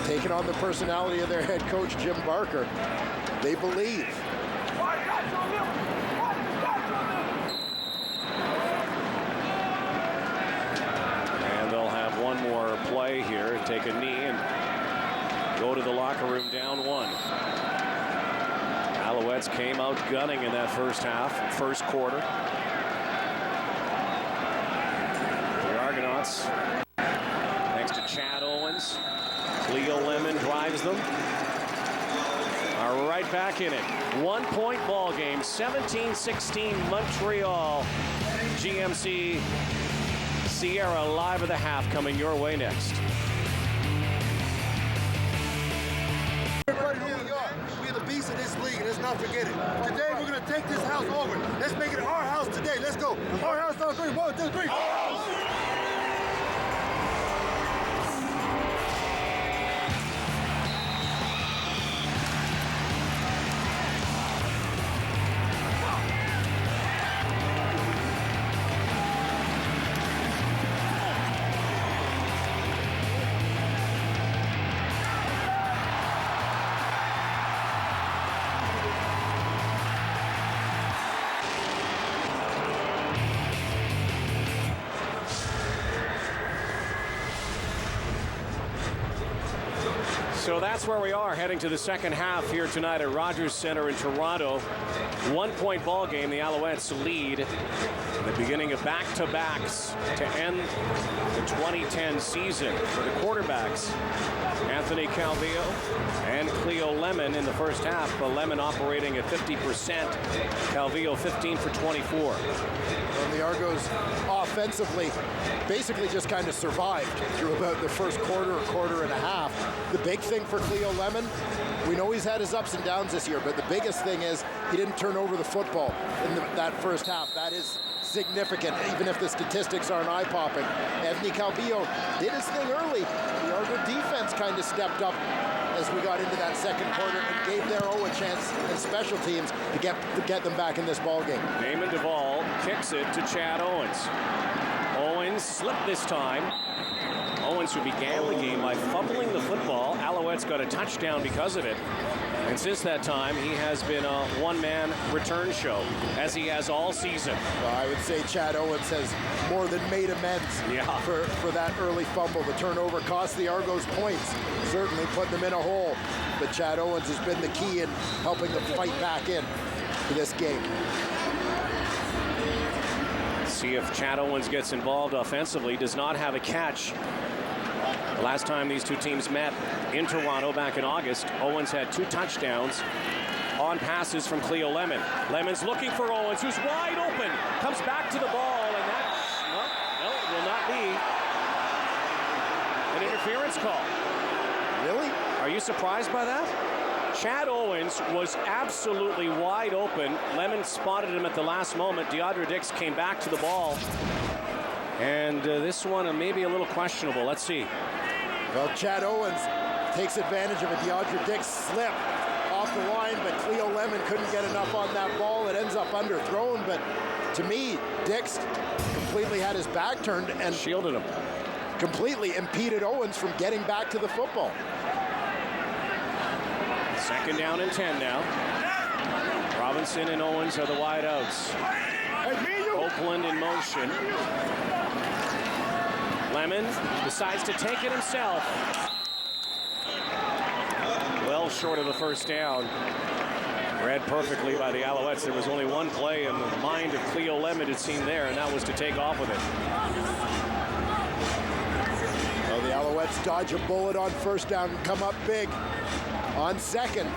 taking on the personality of their head coach, Jim Barker. They believe. And they'll have one more play here, take a knee and go to the locker room down one. Alouettes came out gunning in that first half, first quarter. The Argonauts, thanks to Chad Owens, Cleo Lemon drives them. Are right back in it. 1 point ball game, 17-16 Montreal. GMC Sierra live of the half coming your way next. Everybody who we are. We're the beast of this league, and let's not forget it. Today we're going to take this house over. Let's make it our house today. Let's go. Our house on 3. 1, 2, 3. So that's where we are heading to the second half here tonight at Rogers Centre in Toronto. 1 point ball game. The Alouettes lead in the beginning of back-to-backs to end the 2010 season for the quarterbacks. Anthony Calvillo and Cleo Lemon in the first half. Lemon operating at 50%. Calvillo 15 for 24. And the Argos offensively basically just kind of survived through about the first quarter and a half. The big thing for Cleo Lemon, we know he's had his ups and downs this year, but the biggest thing is he didn't turn over the football in that first half. That is significant, even if the statistics aren't eye-popping. Anthony Calvillo did his thing early. The Argo defense kind of stepped up as we got into that second quarter and gave their O a chance in special teams to get them back in this ball game. Damon Duvall kicks it to Chad Owens. Owens slipped this time. Owens, who began the game by fumbling the football. Alouettes got a touchdown because of it. And since that time, he has been a one-man return show, as he has all season. Well, I would say Chad Owens has more than made amends for that early fumble. The turnover cost the Argos points, certainly put them in a hole. But Chad Owens has been the key in helping them fight back in to this game. See if Chad Owens gets involved offensively. Does not have a catch. The last time these two teams met in Toronto back in August, Owens had 2 touchdowns on passes from Cleo Lemon. Lemon's looking for Owens, who's wide open. Comes back to the ball, and that, no, it will not be an interference call. Really? Are you surprised by that? Chad Owens was absolutely wide open. Lemon spotted him at the last moment. DeAndre Dix came back to the ball. And this one maybe a little questionable. Let's see. Well, Chad Owens takes advantage of a DeAndre Dix slip off the line, but Cleo Lemon couldn't get enough on that ball. It ends up underthrown, but to me, Dix completely had his back turned and shielded him. Completely impeded Owens from getting back to the football. Second down and 10 now. Robinson and Owens are the wideouts. Copeland in motion. Lemon decides to take it himself. Well short of the first down. Read perfectly by the Alouettes. There was only one play in the mind of Cleo Lemon, it seemed there, and that was to take off with it. Well, the Alouettes dodge a bullet on first down and come up big on second.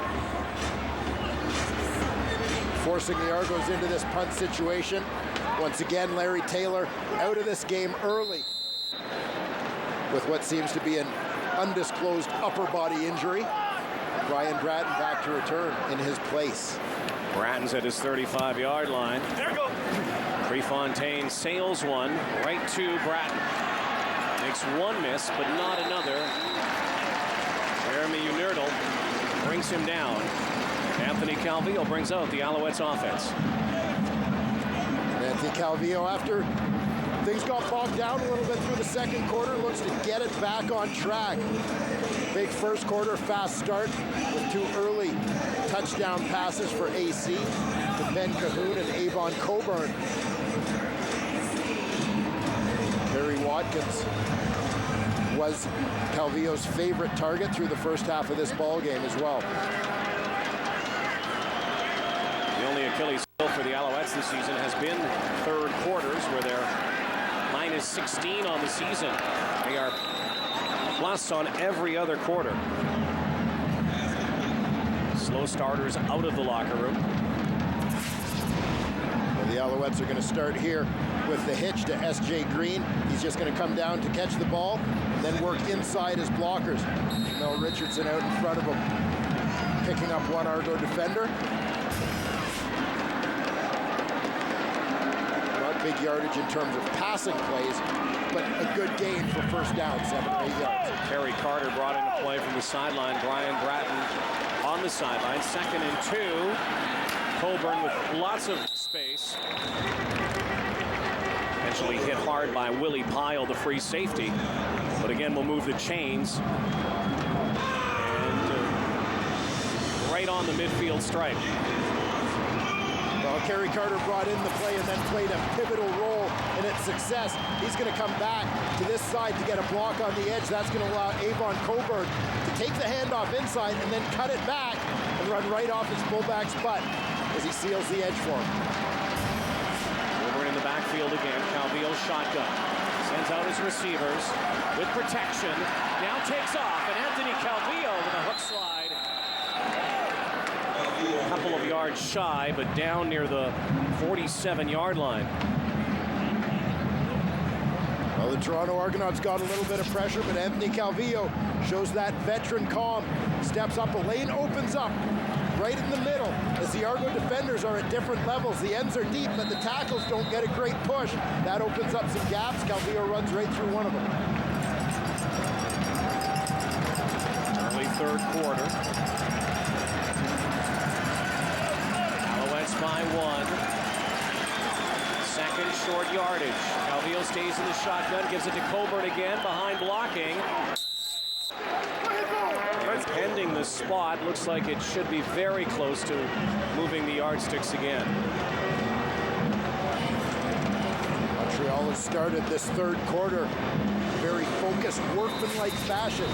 Forcing the Argos into this punt situation. Once again, Larry Taylor out of this game early with what seems to be an undisclosed upper body injury. Brian Bratton back to return in his place. Bratton's at his 35-yard line. There we go. Prefontaine sails one right to Bratton. Makes one miss, but not another. Jeremy Unerdl brings him down. Anthony Calvillo brings out the Alouettes offense. Anthony Calvillo, after things got bogged down a little bit through the second quarter, looks to get it back on track. Big first quarter, fast start with 2 early touchdown passes for AC to Ben Cahoon and Avon Coburn. Barry Watkins was Calvillo's favorite target through the first half of this ball game as well. The only Achilles heel for the Alouettes this season has been third quarters, where they're minus 16 on the season. They are plus on every other quarter. Slow starters out of the locker room. Well, the Alouettes are going to start here with the hitch to S.J. Green. He's just going to come down to catch the ball, then work inside his blockers. Mel Richardson out in front of him, picking up one Argo defender. Not big yardage in terms of passing plays, but a good gain for first down, 7 or 8 yards. Kerry Carter brought into play from the sideline. Brian Bratton on the sideline. 2nd and 2. Coburn with lots of space. Eventually hit hard by Willie Pyle, the free safety. But again, we'll move the chains. And right on the midfield stripe. Well, Kerry Carter brought in the play and then played a pivotal role in its success. He's going to come back to this side to get a block on the edge. That's going to allow Avon Coburn to take the handoff inside and then cut it back and run right off his fullback's butt as he seals the edge for him. Over in the backfield again. Calvillo shotgun. Sends out his receivers with protection. Now takes off, and Anthony Calvillo with a hook slide. A couple of yards shy, but down near the 47-yard line. Well, the Toronto Argonauts got a little bit of pressure, but Anthony Calvillo shows that veteran calm. Steps up, a lane opens up right in the middle as the Argo defenders are at different levels. The ends are deep, but the tackles don't get a great push. That opens up some gaps. Calvillo runs right through one of them. Early third quarter. Alouettes by 1. Second short yardage. Calvillo stays in the shotgun, gives it to Coburn again, behind blocking. And pending the spot, looks like it should be very close to moving the yardsticks again. Montreal has started this third quarter very focused, workman-like fashion.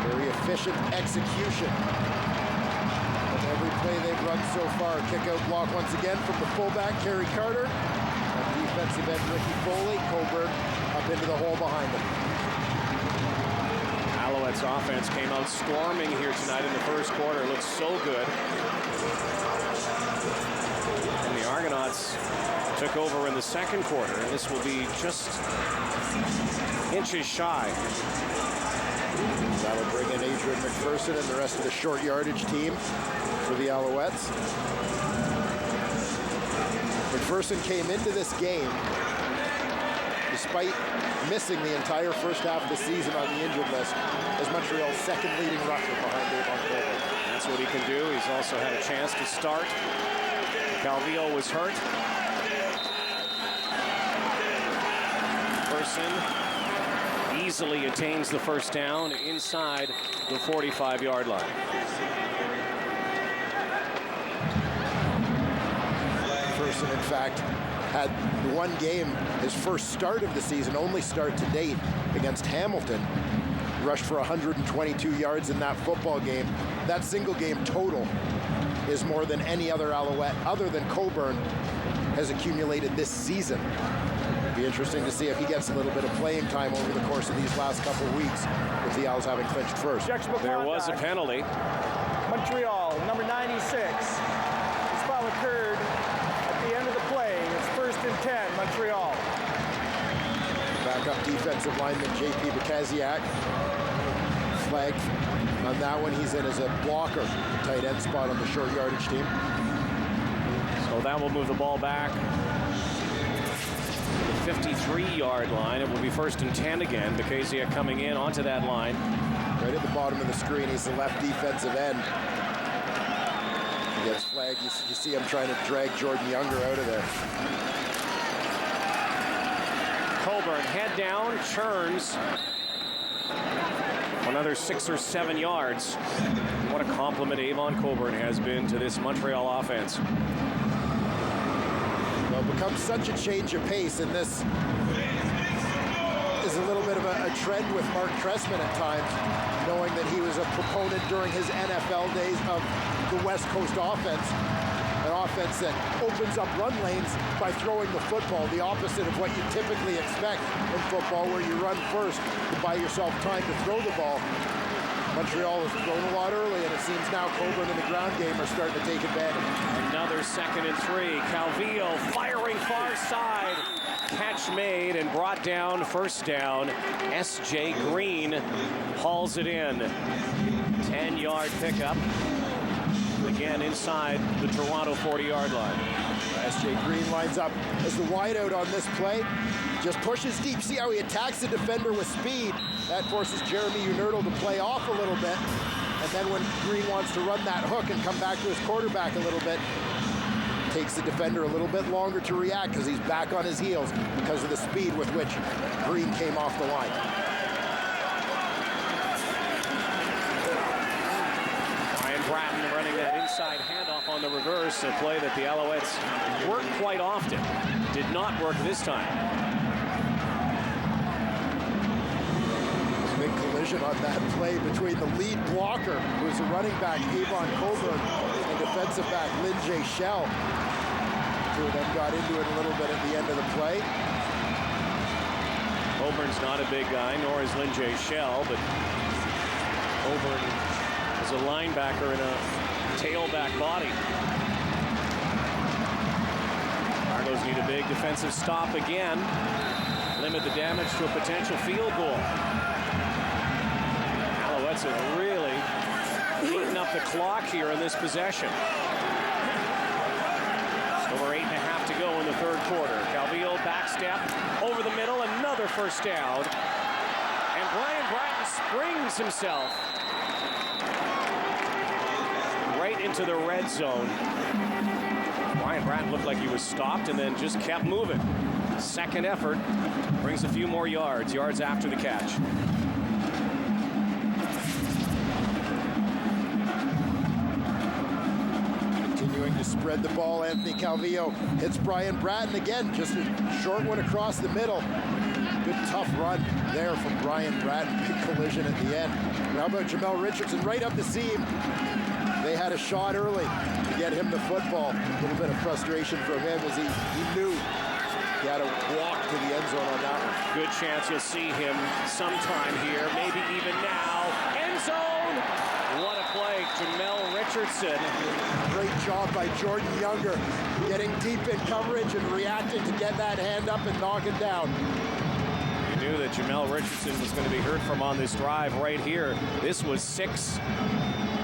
Very efficient execution. And every play they've run so far. Kick out block once again from the fullback, Kerry Carter. And defensive end, Ricky Foley. Coburn up into the hole behind him. Alouettes offense came out storming here tonight in the first quarter. Looks so good. And the Argonauts took over in the second quarter, and this will be just inches shy. That'll bring in Adrian McPherson and the rest of the short yardage team for the Alouettes. McPherson came into this game despite missing the entire first half of the season on the injured list as Montreal's second leading rusher behind Avon Coburn. That's what he can do. He's also had a chance to start. Calvillo was hurt. Person easily attains the first down inside the 45-yard line. Person, in fact, had one game, his first start of the season, only start to date against Hamilton. Rushed for 122 yards in that football game. That single game total is more than any other Alouette, other than Coburn, has accumulated this season. It'd be interesting to see if he gets a little bit of playing time over the course of these last couple of weeks, with the Owls having clinched first. There was a penalty. Montreal, number 96. This foul occurred at the end of the play. It's 1st and 10, Montreal. Backup defensive lineman J.P. Bakaziak. Flag on that one. He's in as a blocker, tight end spot on the short yardage team. So that will move the ball back to the 53-yard line. It will be 1st and 10 again. Bakaziak coming in onto that line. Right at the bottom of the screen, he's the left defensive end. He gets flagged. You see him trying to drag Jordan Younger out of there. Coburn head down, churns. Another 6 or 7 yards. What a compliment Avon Coburn has been to this Montreal offense. Well, it becomes such a change of pace, and this is a little bit of a trend with Mark Trestman at times, knowing that he was a proponent during his NFL days of the West Coast offense, an offense that opens up run lanes by throwing the football, the opposite of what you typically expect in football, where you run first to buy yourself time to throw the ball. Montreal has thrown a lot early, and it seems now Coburn and the ground game are starting to take advantage. Another 2nd and 3. Calvillo firing far side. Catch made and brought down, first down. S.J. Green hauls it in. 10-yard pickup. Again inside the Toronto 40-yard line. S.J. Green lines up as the wideout on this play. Just pushes deep. See how he attacks the defender with speed. That forces Jeremy Unerdl to play off a little bit. And then when Green wants to run that hook and come back to his quarterback a little bit, takes the defender a little bit longer to react because he's back on his heels because of the speed with which Green came off the line. Ryan Bratton running that inside handoff on the reverse, a play that the Alouettes work quite often. Did not work this time. Big collision on that play between the lead blocker, who is a running back, Avon Coburn, and defensive back, Lynn J. Shell. Two of them got into it a little bit at the end of the play. Coburn's not a big guy, nor is Lynn J. Shell, but Coburn is a linebacker in a tailback body. Argonauts need a big defensive stop again. Limit the damage to a potential field goal. Alouettes have really eaten up the clock here in this possession. Over 8.5 to go in the 3rd quarter. Calvillo back step over the middle, another first down. And Brian Bratton springs himself right into the red zone. Brian Bratton looked like he was stopped and then just kept moving. 2nd effort brings a few more yards after the catch. Continuing to spread the ball, Anthony Calvillo hits Brian Bratton again, just a short one across the middle. Good tough run there from Brian Bratton. Big collision at the end. And how about Jamel Richardson right up the seam? They had a shot early to get him the football. A little bit of frustration from him as he knew he had to walk to the end zone on that one. Good chance you'll see him sometime here, maybe even now. End zone! What a play, Jamel Richardson. Great job by Jordan Younger, getting deep in coverage and reacting to get that hand up and knock it down. You knew that Jamel Richardson was going to be heard from on this drive right here. This was 6.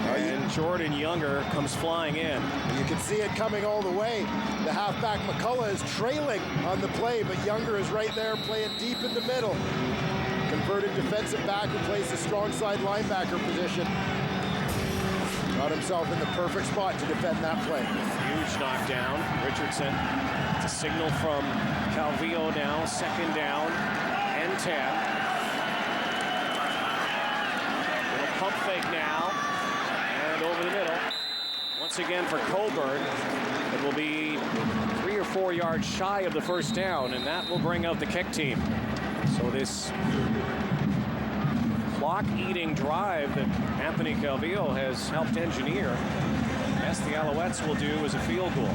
And Jordan Younger comes flying in. You can see it coming all the way. The halfback McCullough is trailing on the play, but Younger is right there playing deep in the middle. Converted defensive back who plays the strong side linebacker position. Got himself in the perfect spot to defend that play. Huge knockdown. Richardson. It's a signal from Calvillo now. 2nd down and 10. Little pump fake now. And over the middle. Once again for Coburn. It will be 3 or 4 yards shy of the first down, and that will bring out the kick team. So this clock-eating drive that Anthony Calvillo has helped engineer, best the Alouettes will do is a field goal.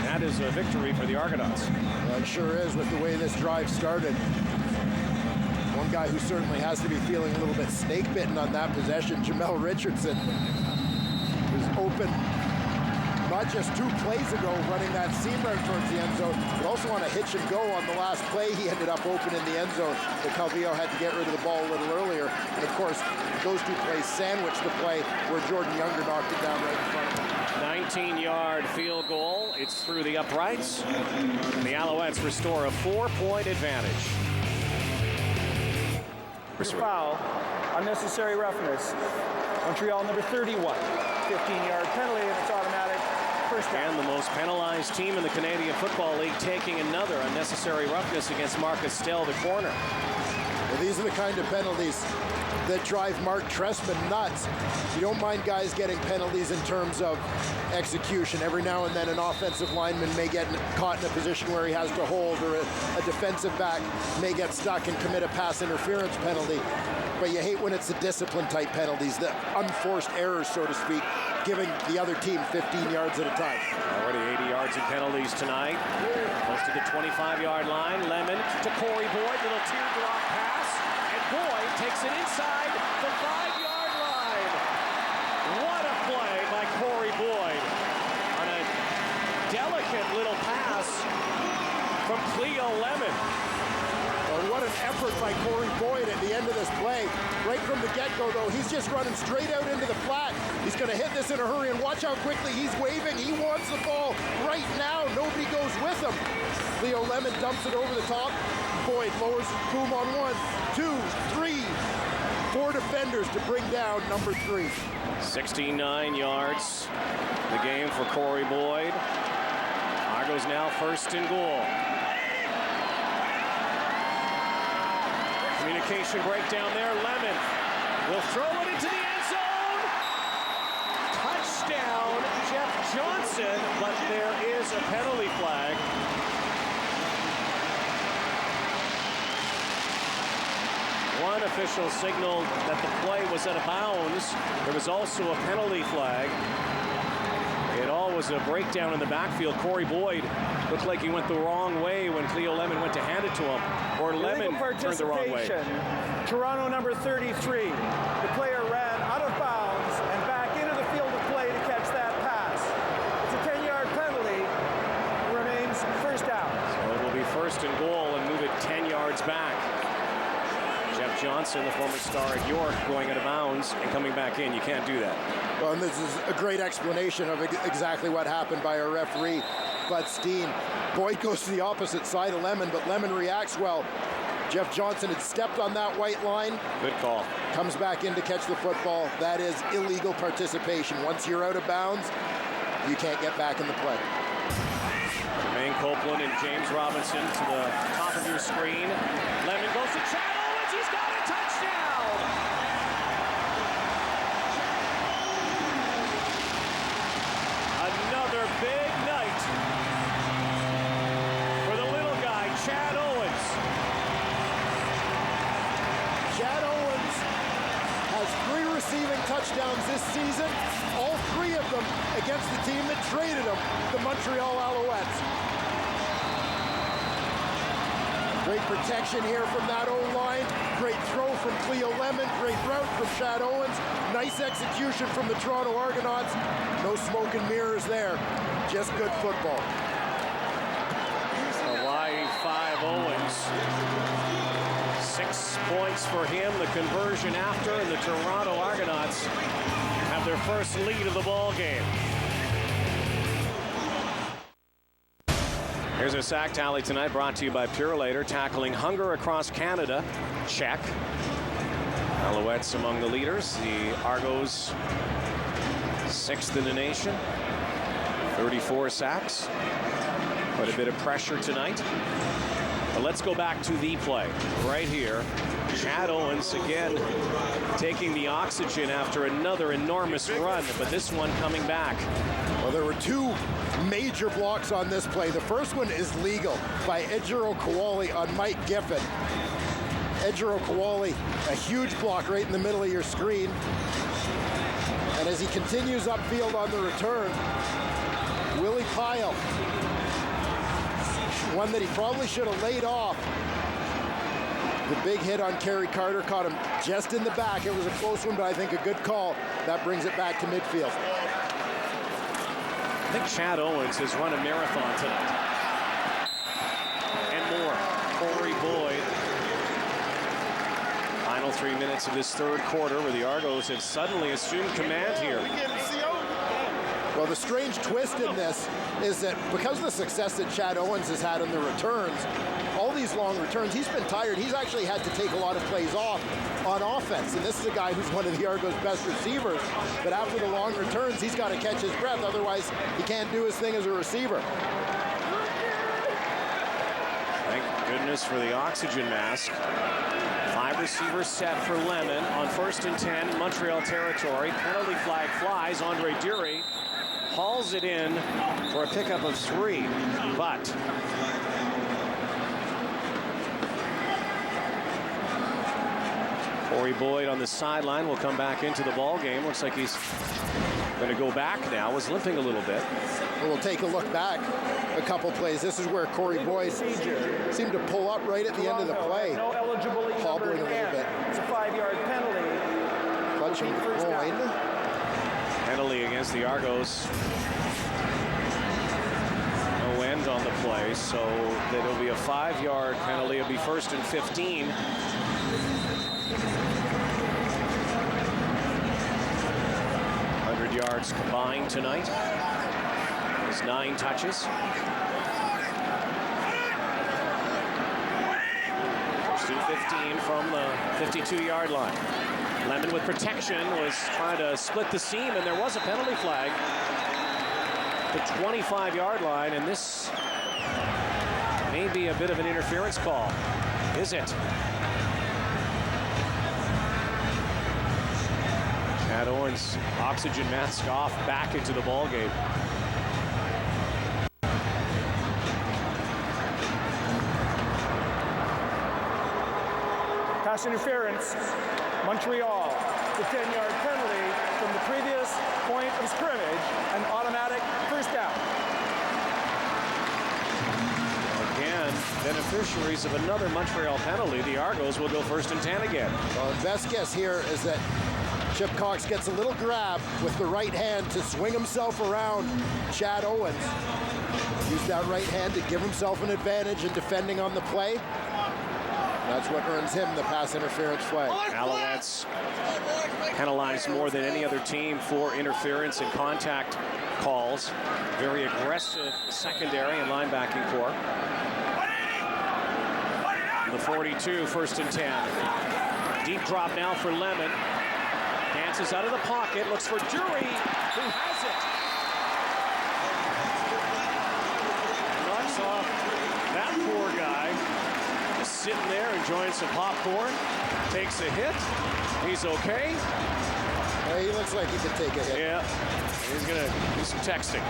That is a victory for the Argonauts. Well, it sure is with the way this drive started. One guy who certainly has to be feeling a little bit snake-bitten on that possession, Jamel Richardson, was open not just 2 plays ago running that seam route towards the end zone, but also on a hitch and go on the last play. He ended up open in the end zone, but Calvillo had to get rid of the ball a little earlier. And of course, those 2 plays sandwiched the play where Jordan Younger knocked it down right in front of him. 19-yard field goal. It's through the uprights. And the Alouettes restore a 4-point advantage. Foul unnecessary roughness. Montreal number 31, 15-yard penalty, and it's automatic. First down. And the most penalized team in the Canadian Football League taking another unnecessary roughness against Marcus Stell, the corner. Well, these are the kind of penalties that drive Mark Trestman nuts. You don't mind guys getting penalties in terms of execution. Every now and then an offensive lineman may get caught in a position where he has to hold, or a defensive back may get stuck and commit a pass interference penalty. But you hate when it's the discipline type penalties, the unforced errors, so to speak, giving the other team 15 yards at a time. Already 80 yards in penalties tonight. Close to the 25-yard line. Lemon to Corey Boyd, little teardrop pass, and Boyd takes it inside the 5-yard line. What a play by Corey Boyd on a delicate little pass from Cleo Lemon. Well, what an effort by Corey Boyd at the end of this play. Right from the get-go, though, he's just running straight out into the flat. He's going to hit this in a hurry, and watch how quickly he's waving. He wants the ball right now. Nobody goes with him. Cleo Lemon dumps it over the top. Boyd lowers his boom on 1, 2, 3, 4 defenders to bring down number 3. 69 yards. The game for Corey Boyd. Argos now first and goal. Communication breakdown there. Lemon will throw it into the end zone. Touchdown, Jeff Johnson, but there is a penalty flag. One official signaled that the play was out of bounds. There was also a penalty flag. It all was a breakdown in the backfield. Corey Boyd looked like he went the wrong way when Cleo Lemon went to hand it to him. Or Lemon turned the wrong way. Toronto number 33. The player ran out of bounds and back into the field of play to catch that pass. It's a 10-yard penalty. Remains first down. So it will be first and goal and move it 10 yards back. Jeff Johnson, the former star at York, going out of bounds and coming back in. You can't do that. Well, and this is a great explanation of exactly what happened by our referee, Bud Steen. Boyd goes to the opposite side of Lemon, but Lemon reacts well. Jeff Johnson had stepped on that white line. Good call. Comes back in to catch the football. That is illegal participation. Once you're out of bounds, you can't get back in the play. Maine Copeland and James Robinson to the top of your screen. Lemon goes to Chad Owens. He's got a touchdown. Another big night for the little guy, Chad Owens. Chad Owens has 3 receiving touchdowns this season, all 3 of them against the team that traded him, the Montreal Alouettes. Great protection here from that O-line. Great throw from Cleo Lemon. Great route from Chad Owens. Nice execution from the Toronto Argonauts. No smoke and mirrors there. Just good football. Hawaii 5 Owens. 6 points for him. The conversion after, and the Toronto Argonauts have their first lead of the ball game. Here's a sack tally tonight brought to you by Purelator. Tackling hunger across Canada. Check. Alouettes among the leaders. The Argos 6th in the nation. 34 sacks. Quite a bit of pressure tonight. But let's go back to the play right here. Chad Owens again taking the oxygen after another enormous run, but this one coming back. Well, there were 2 major blocks on this play. The first one is legal by Ejiro Kowali on Mike Giffen. Ejiro Kowali, a huge block right in the middle of your screen. And as he continues upfield on the return, Willie Pyle, one that he probably should have laid off. The big hit on Kerry Carter caught him just in the back. It was a close one, but I think a good call. That brings it back to midfield. I think Chad Owens has run a marathon tonight. And more. Corey Boyd. Final 3 minutes of this third quarter where the Argos have suddenly assumed command here. Well, the strange twist in this is that because of the success that Chad Owens has had in the returns, all these long returns, he's been tired. He's actually had to take a lot of plays off on offense. And this is a guy who's one of the Argos' best receivers. But after the long returns, he's got to catch his breath. Otherwise, he can't do his thing as a receiver. Thank goodness for the oxygen mask. 5 receivers set for Lemon on 1st and 10, Montreal territory. Penalty flag flies. Andre Dury hauls it in for a pickup of 3, but Corey Boyd on the sideline will come back into the ball game. Looks like he's going to go back now. Was limping a little bit. We'll take a look back a couple plays. This is where Corey Boyd seemed to pull up right at the end of the play. No eligible hobbling a little bit. It's a 5-yard penalty. Clutching the groin. Penalty against the Argos. No end on the play, so it'll be a 5-yard penalty. It'll be 1st and 15. Yards combined tonight. There's 9 touches. 1st and 15 from the 52-yard line. Lemon with protection was trying to split the seam, and there was a penalty flag. The 25-yard line, and this may be a bit of an interference call. Is it? Chad Owens, oxygen mask off, back into the ball game. Pass interference, Montreal. The 10-yard penalty from the previous point of scrimmage, an automatic first down. Again, beneficiaries of another Montreal penalty. The Argos will go 1st and 10 again. Well, the best guess here is that Chip Cox gets a little grab with the right hand to swing himself around Chad Owens. Used that right hand to give himself an advantage in defending on the play. That's what earns him the pass interference flag. Alouettes penalized more than any other team for interference and contact calls. Very aggressive secondary and linebacking core. The 42, 1st and 10. Deep drop now for Lemon. Dances out of the pocket, looks for Dury, who has it. Knocks off that poor guy. Just sitting there enjoying some popcorn. Takes a hit. He's okay. He looks like he could take a hit. Yeah, he's gonna do some texting.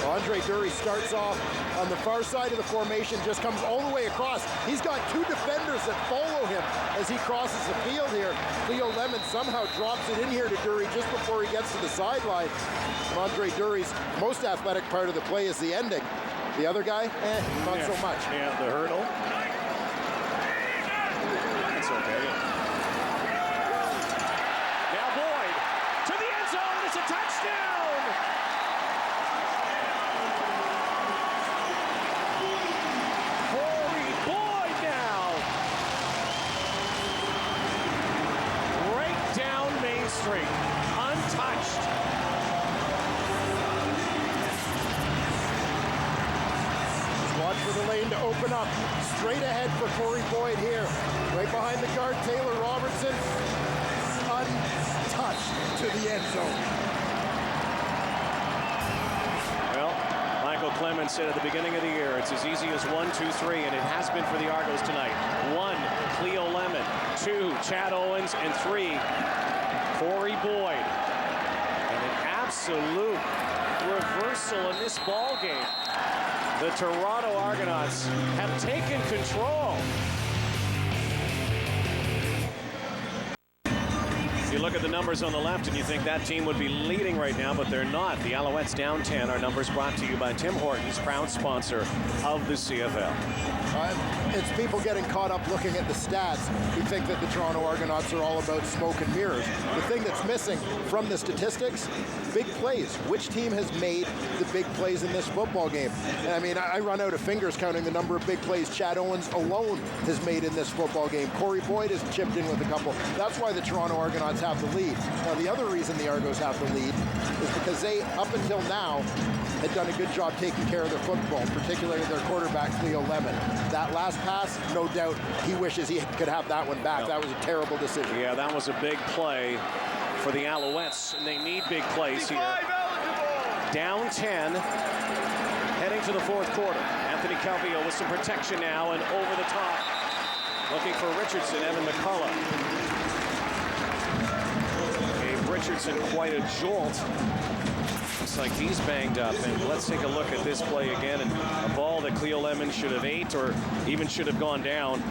Andre Dury starts off on the far side of the formation, just comes all the way across. He's got 2 defenders that follow him as he crosses the field here. Leo Lemon somehow drops it in here to Dury just before he gets to the sideline. Andre Dury's most athletic part of the play is the ending. The other guy, not so much. Yeah, the hurdle. That's okay. Now Boyd to the end zone. It's a touchdown. Corey Boyd now. Right down Main Street. Untouched. Watch for the lane to open up. Straight ahead for Corey Boyd here. Right behind the guard, Taylor Robertson. Untouched to the end zone. Well, Michael Clemens said at the beginning of the year, it's as easy as 1, 2, 3, and it has been for the Argos tonight. 1, Cleo Lemon. 2, Chad Owens. And 3, Corey Boyd. And an absolute reversal in this ball game. The Toronto Argonauts have taken control. You look at the numbers on the left and you think that team would be leading right now, but they're not. The Alouettes down 10. Our numbers brought to you by Tim Hortons, proud sponsor of the CFL. It's people getting caught up looking at the stats who think that the Toronto Argonauts are all about smoke and mirrors. The thing that's missing from the statistics, big plays. Which team has made the big plays in this football game? And I mean, I run out of fingers counting the number of big plays Chad Owens alone has made in this football game. Corey Boyd has chipped in with a couple. That's why the Toronto Argonauts have the lead. Now, the other reason the Argos have the lead is because they, up until now, had done a good job taking care of their football, particularly their quarterback, Cleo Lemon. That last pass, no doubt, he wishes he could have that one back. That was a terrible decision. Yeah, that was a big play for the Alouettes, and they need big plays here. Down 10, heading to the fourth quarter. Anthony Calvillo with some protection now and over the top. Looking for Richardson, Evan McCullough. Gave Richardson quite a jolt. Looks like he's banged up. And let's take a look at this play again. And a ball that Cleo Lemon should have ate or even should have gone down.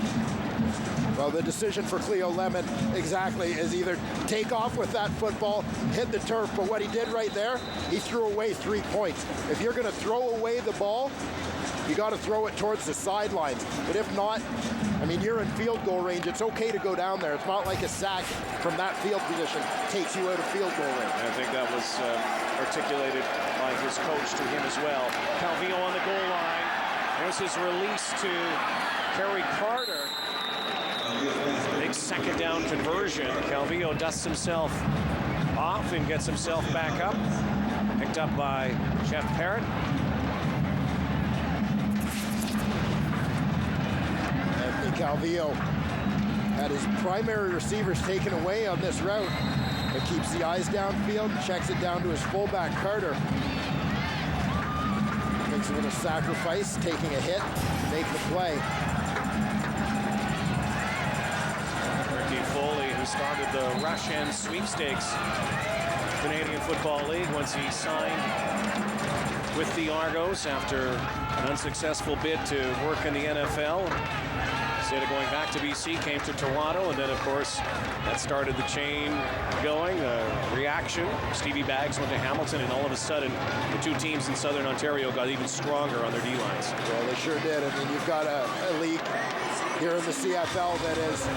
Well, the decision for Cleo Lemon exactly is either take off with that football, hit the turf, but what he did right there, he threw away 3 points. If you're going to throw away the ball, you got to throw it towards the sidelines. But if not, I mean, you're in field goal range. It's okay to go down there. It's not like a sack from that field position takes you out of field goal range. I think that was articulated by his coach to him as well. Calvillo on the goal line. There's his release to Kerry Carter. Big second down conversion. Calvillo dusts himself off and gets himself back up. Picked up by Jeff Parrott. Anthony Calvillo had his primary receivers taken away on this route, but keeps the eyes downfield, checks it down to his fullback, Carter. Makes a little sacrifice, taking a hit to make the play. Foley, who started the Rush End Sweepstakes Canadian Football League once he signed with the Argos after an unsuccessful bid to work in the NFL. Instead of going back to BC, came to Toronto, and then of course that started the chain going, reaction. Stevie Baggs went to Hamilton, and all of a sudden the two teams in Southern Ontario got even stronger on their D-lines. Well, they sure did. I mean, you've got a league here in the CFL that is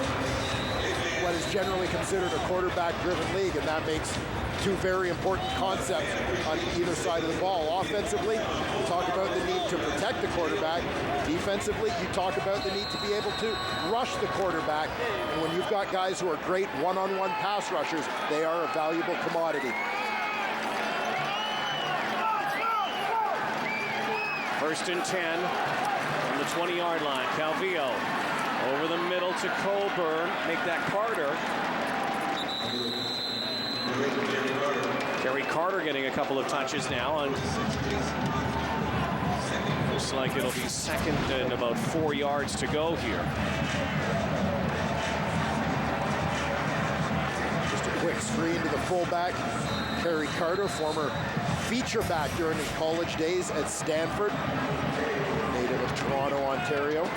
what is generally considered a quarterback-driven league, and that makes two very important concepts on either side of the ball. Offensively, you talk about the need to protect the quarterback. Defensively, you talk about the need to be able to rush the quarterback. And when you've got guys who are great one-on-one pass rushers, they are a valuable commodity. First and 10 on the 20-yard line. Calvillo over the middle to Colburn. Make that Carter. Kerry Carter getting a couple of touches now. And looks like it'll be second and about 4 yards to go here. Just a quick screen to the fullback. Kerry Carter, former feature back during his college days at Stanford. Native of Toronto, Ontario.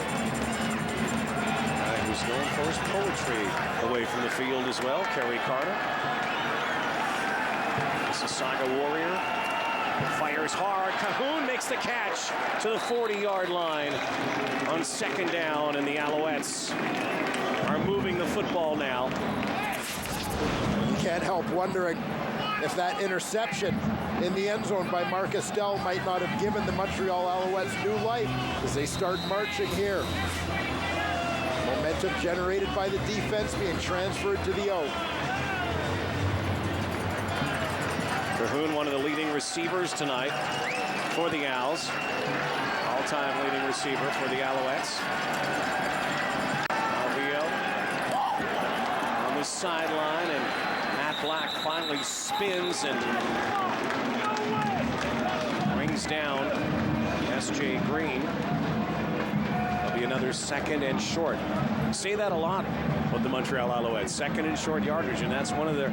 Who's known for his poetry away from the field as well, Kerry Carter. Mississauga Warrior fires hard. Cahoon makes the catch to the 40-yard line on second down, and the Alouettes are moving the football now. You can't help wondering if that interception in the end zone by Marcus Dell might not have given the Montreal Alouettes new life as they start marching here. Momentum generated by the defense being transferred to the O. Cahoon, one of the leading receivers tonight for the Owls. All-time leading receiver for the Alouettes. Calvillo on the sideline, and Matt Black finally spins and brings down S.J. Green. There'll be another second and short. Say that a lot with the Montreal Alouettes. Second and short yardage, and that's one of the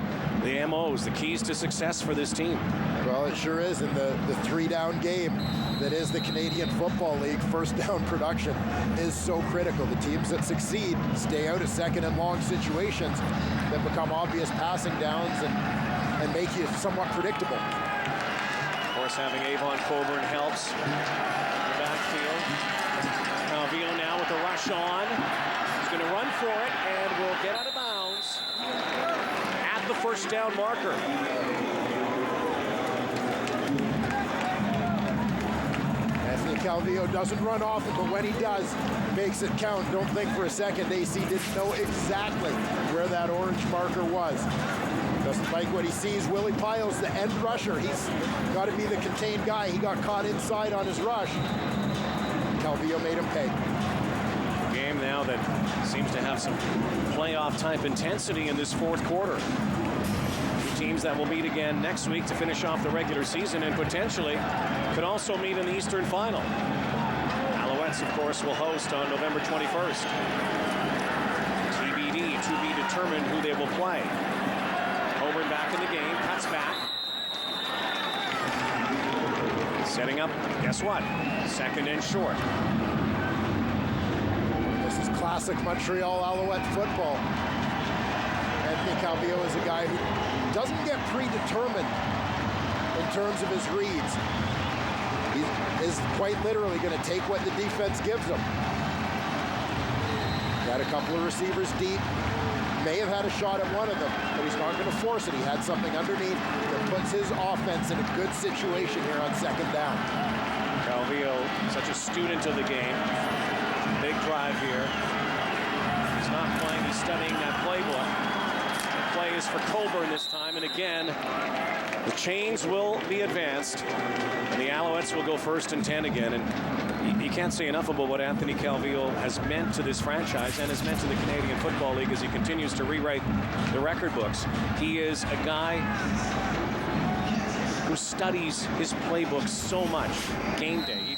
MOs, the keys to success for this team. Well, it sure is. In the three-down game that is the Canadian Football League, first down production is so critical. The teams that succeed stay out of second and long situations that become obvious passing downs and make you somewhat predictable. Of course, having Avon Colburn helps in the backfield. Calvillo now with the rush on. He's going to run for it and will get out of bounds at the first down marker. Anthony Calvillo doesn't run often, but when he does, makes it count. Don't think for a second AC didn't know exactly where that orange marker was. Doesn't like what he sees. Willie Piles, the end rusher. He's got to be the contained guy. He got caught inside on his rush. Calvillo made him pay. Game now that seems to have some playoff-type intensity in this fourth quarter. Two teams that will meet again next week to finish off the regular season and potentially could also meet in the Eastern Final. Alouettes, of course, will host on November 21st. TBD, to be determined who they will play. Coburn back in the game, cuts back. Setting up, guess what? Second and short. This is classic Montreal Alouette football. Anthony Calvillo is a guy who doesn't get predetermined in terms of his reads. He is quite literally going to take what the defense gives him. Got a couple of receivers deep. May have had a shot at one of them, but he's not going to force it. He had something underneath that puts his offense in a good situation here on second down. Calvillo, such a student of the game. Big drive here. He's not playing, he's studying that playbook. The play is for Coburn this time, and again, the chains will be advanced, and the Alouettes will go 1st and 10 again. And you can't say enough about what Anthony Calvillo has meant to this franchise and has meant to the Canadian Football League as he continues to rewrite the record books. He is a guy who studies his playbook so much. Game day.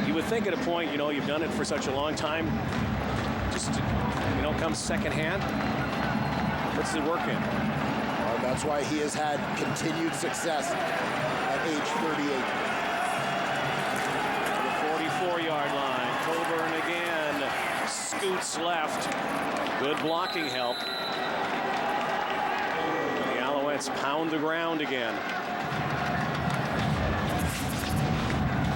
You would think at a point, you've done it for such a long time, just to, comes second hand. Puts the work in. Well, that's why he has had continued success at age 38. 44-yard line. Coburn again. Scoots left. Good blocking help. The Alouettes pound the ground again.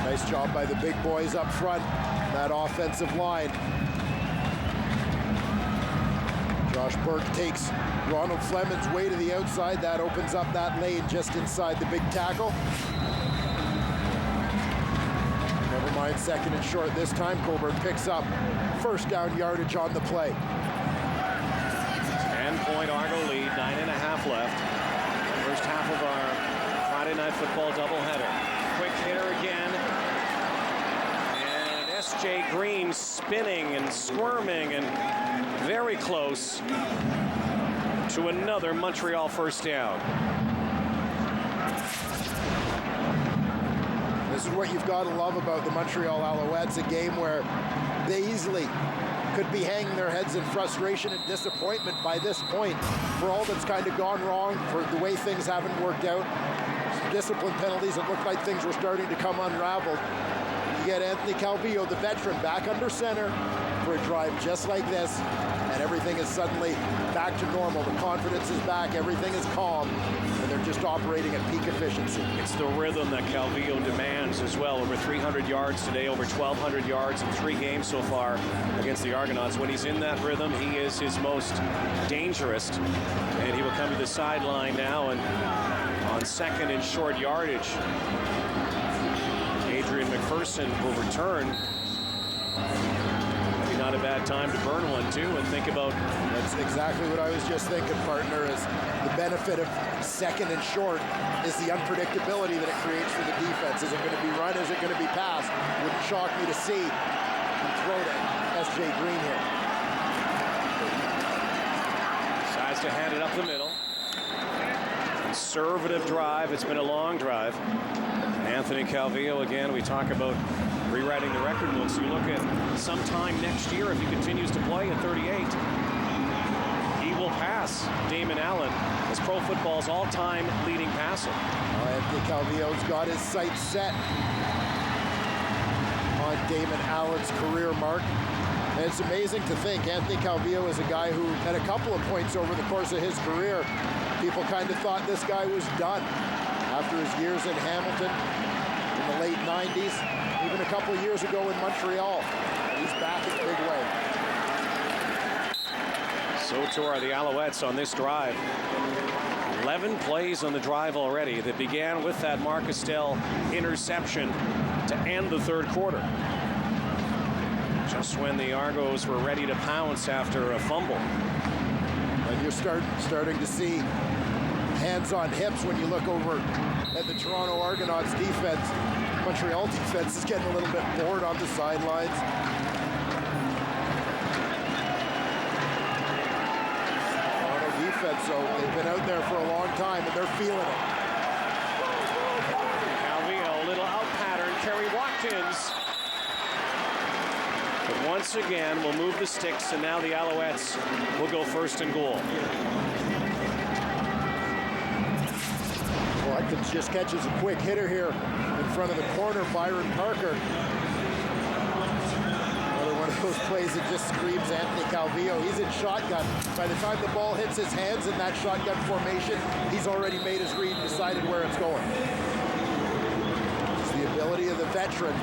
Nice job by the big boys up front. That offensive line. Josh Burke takes Ronald Fleming's way to the outside. That opens up that lane just inside the big tackle. Never mind, second and short this time. Coburn picks up first down yardage on the play. 10-point Argo lead, 9.5 left. First half of our Friday Night Football doubleheader. Quick hitter again. And S.J. Green spinning and squirming and very close to another Montreal first down. This is what you've got to love about the Montreal Alouettes, a game where they easily could be hanging their heads in frustration and disappointment by this point for all that's kind of gone wrong, for the way things haven't worked out. Some discipline penalties, it looked like things were starting to come unraveled. You get Anthony Calvillo, the veteran, back under center for a drive just like this, and everything is suddenly back to normal. The confidence is back, everything is calm, and they're just operating at peak efficiency. It's the rhythm that Calvillo demands as well. Over 300 yards today, over 1,200 yards in 3 games so far against the Argonauts. When he's in that rhythm, he is his most dangerous, and he will come to the sideline now and on second and short yardage. Adrian McPherson will return. Maybe not a bad time to burn one too and think about. That's exactly what I was just thinking, partner, is the benefit of second and short is the unpredictability that it creates for the defense. Is it going to be run? Is it going to be pass? Wouldn't shock me to see him throw to S.J. Green here. Decides to hand it up the middle. Conservative drive. It's been a long drive. Anthony Calvillo, again, we talk about rewriting the record books. You look at sometime next year, if he continues to play at 38, he will pass Damon Allen as pro football's all-time leading passer. Anthony Calvillo's got his sights set on Damon Allen's career mark. And it's amazing to think Anthony Calvillo is a guy who, at a couple of points over the course of his career, people kind of thought this guy was done. After his years in Hamilton in the late 90s, even a couple of years ago in Montreal, and he's back in a big way. So too are the Alouettes on this drive. 11 plays on the drive already that began with that Mark Estelle interception to end the third quarter. Just when the Argos were ready to pounce after a fumble. And you're starting to see hands on hips when you look over at the Toronto Argonauts defense. Montreal defense is getting a little bit bored on the sidelines. Toronto defense, so they've been out there for a long time and they're feeling it. Calvillo, little out pattern, Kerry Watkins. But once again, we'll move the sticks, and now the Alouettes will go first and goal. Watkins just catches a quick hitter here in front of the corner, Byron Parker. Another one of those plays that just screams Anthony Calvillo. He's in shotgun. By the time the ball hits his hands in that shotgun formation, he's already made his read and decided where it's going. It's the ability of the veteran,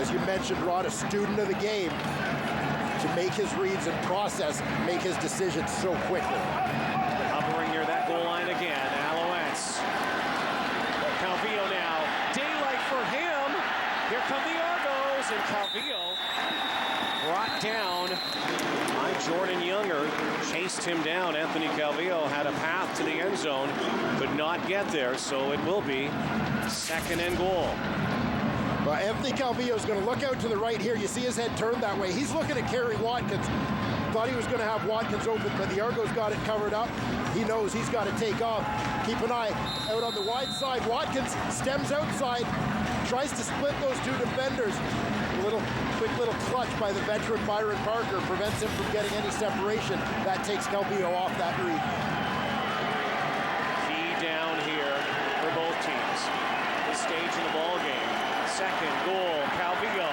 as you mentioned, Rod, a student of the game, to make his reads and process, make his decisions so quickly. Hovering near that goal line again, Alouettes. Calvillo now, daylight for him. Here come the Argos, and Calvillo brought down by Jordan Younger, chased him down. Anthony Calvillo had a path to the end zone, could not get there, so it will be second and goal. Well, Anthony Calvillo is going to look out to the right here. You see his head turned that way. He's looking at Kerry Watkins. Thought he was going to have Watkins open, but the Argos got it covered up. He knows he's got to take off. Keep an eye out on the wide side. Watkins stems outside, tries to split those two defenders. Quick little clutch by the veteran Byron Parker prevents him from getting any separation. That takes Calvillo off that read. Key down here for both teams. This stage in the ball game. Second goal, Calvillo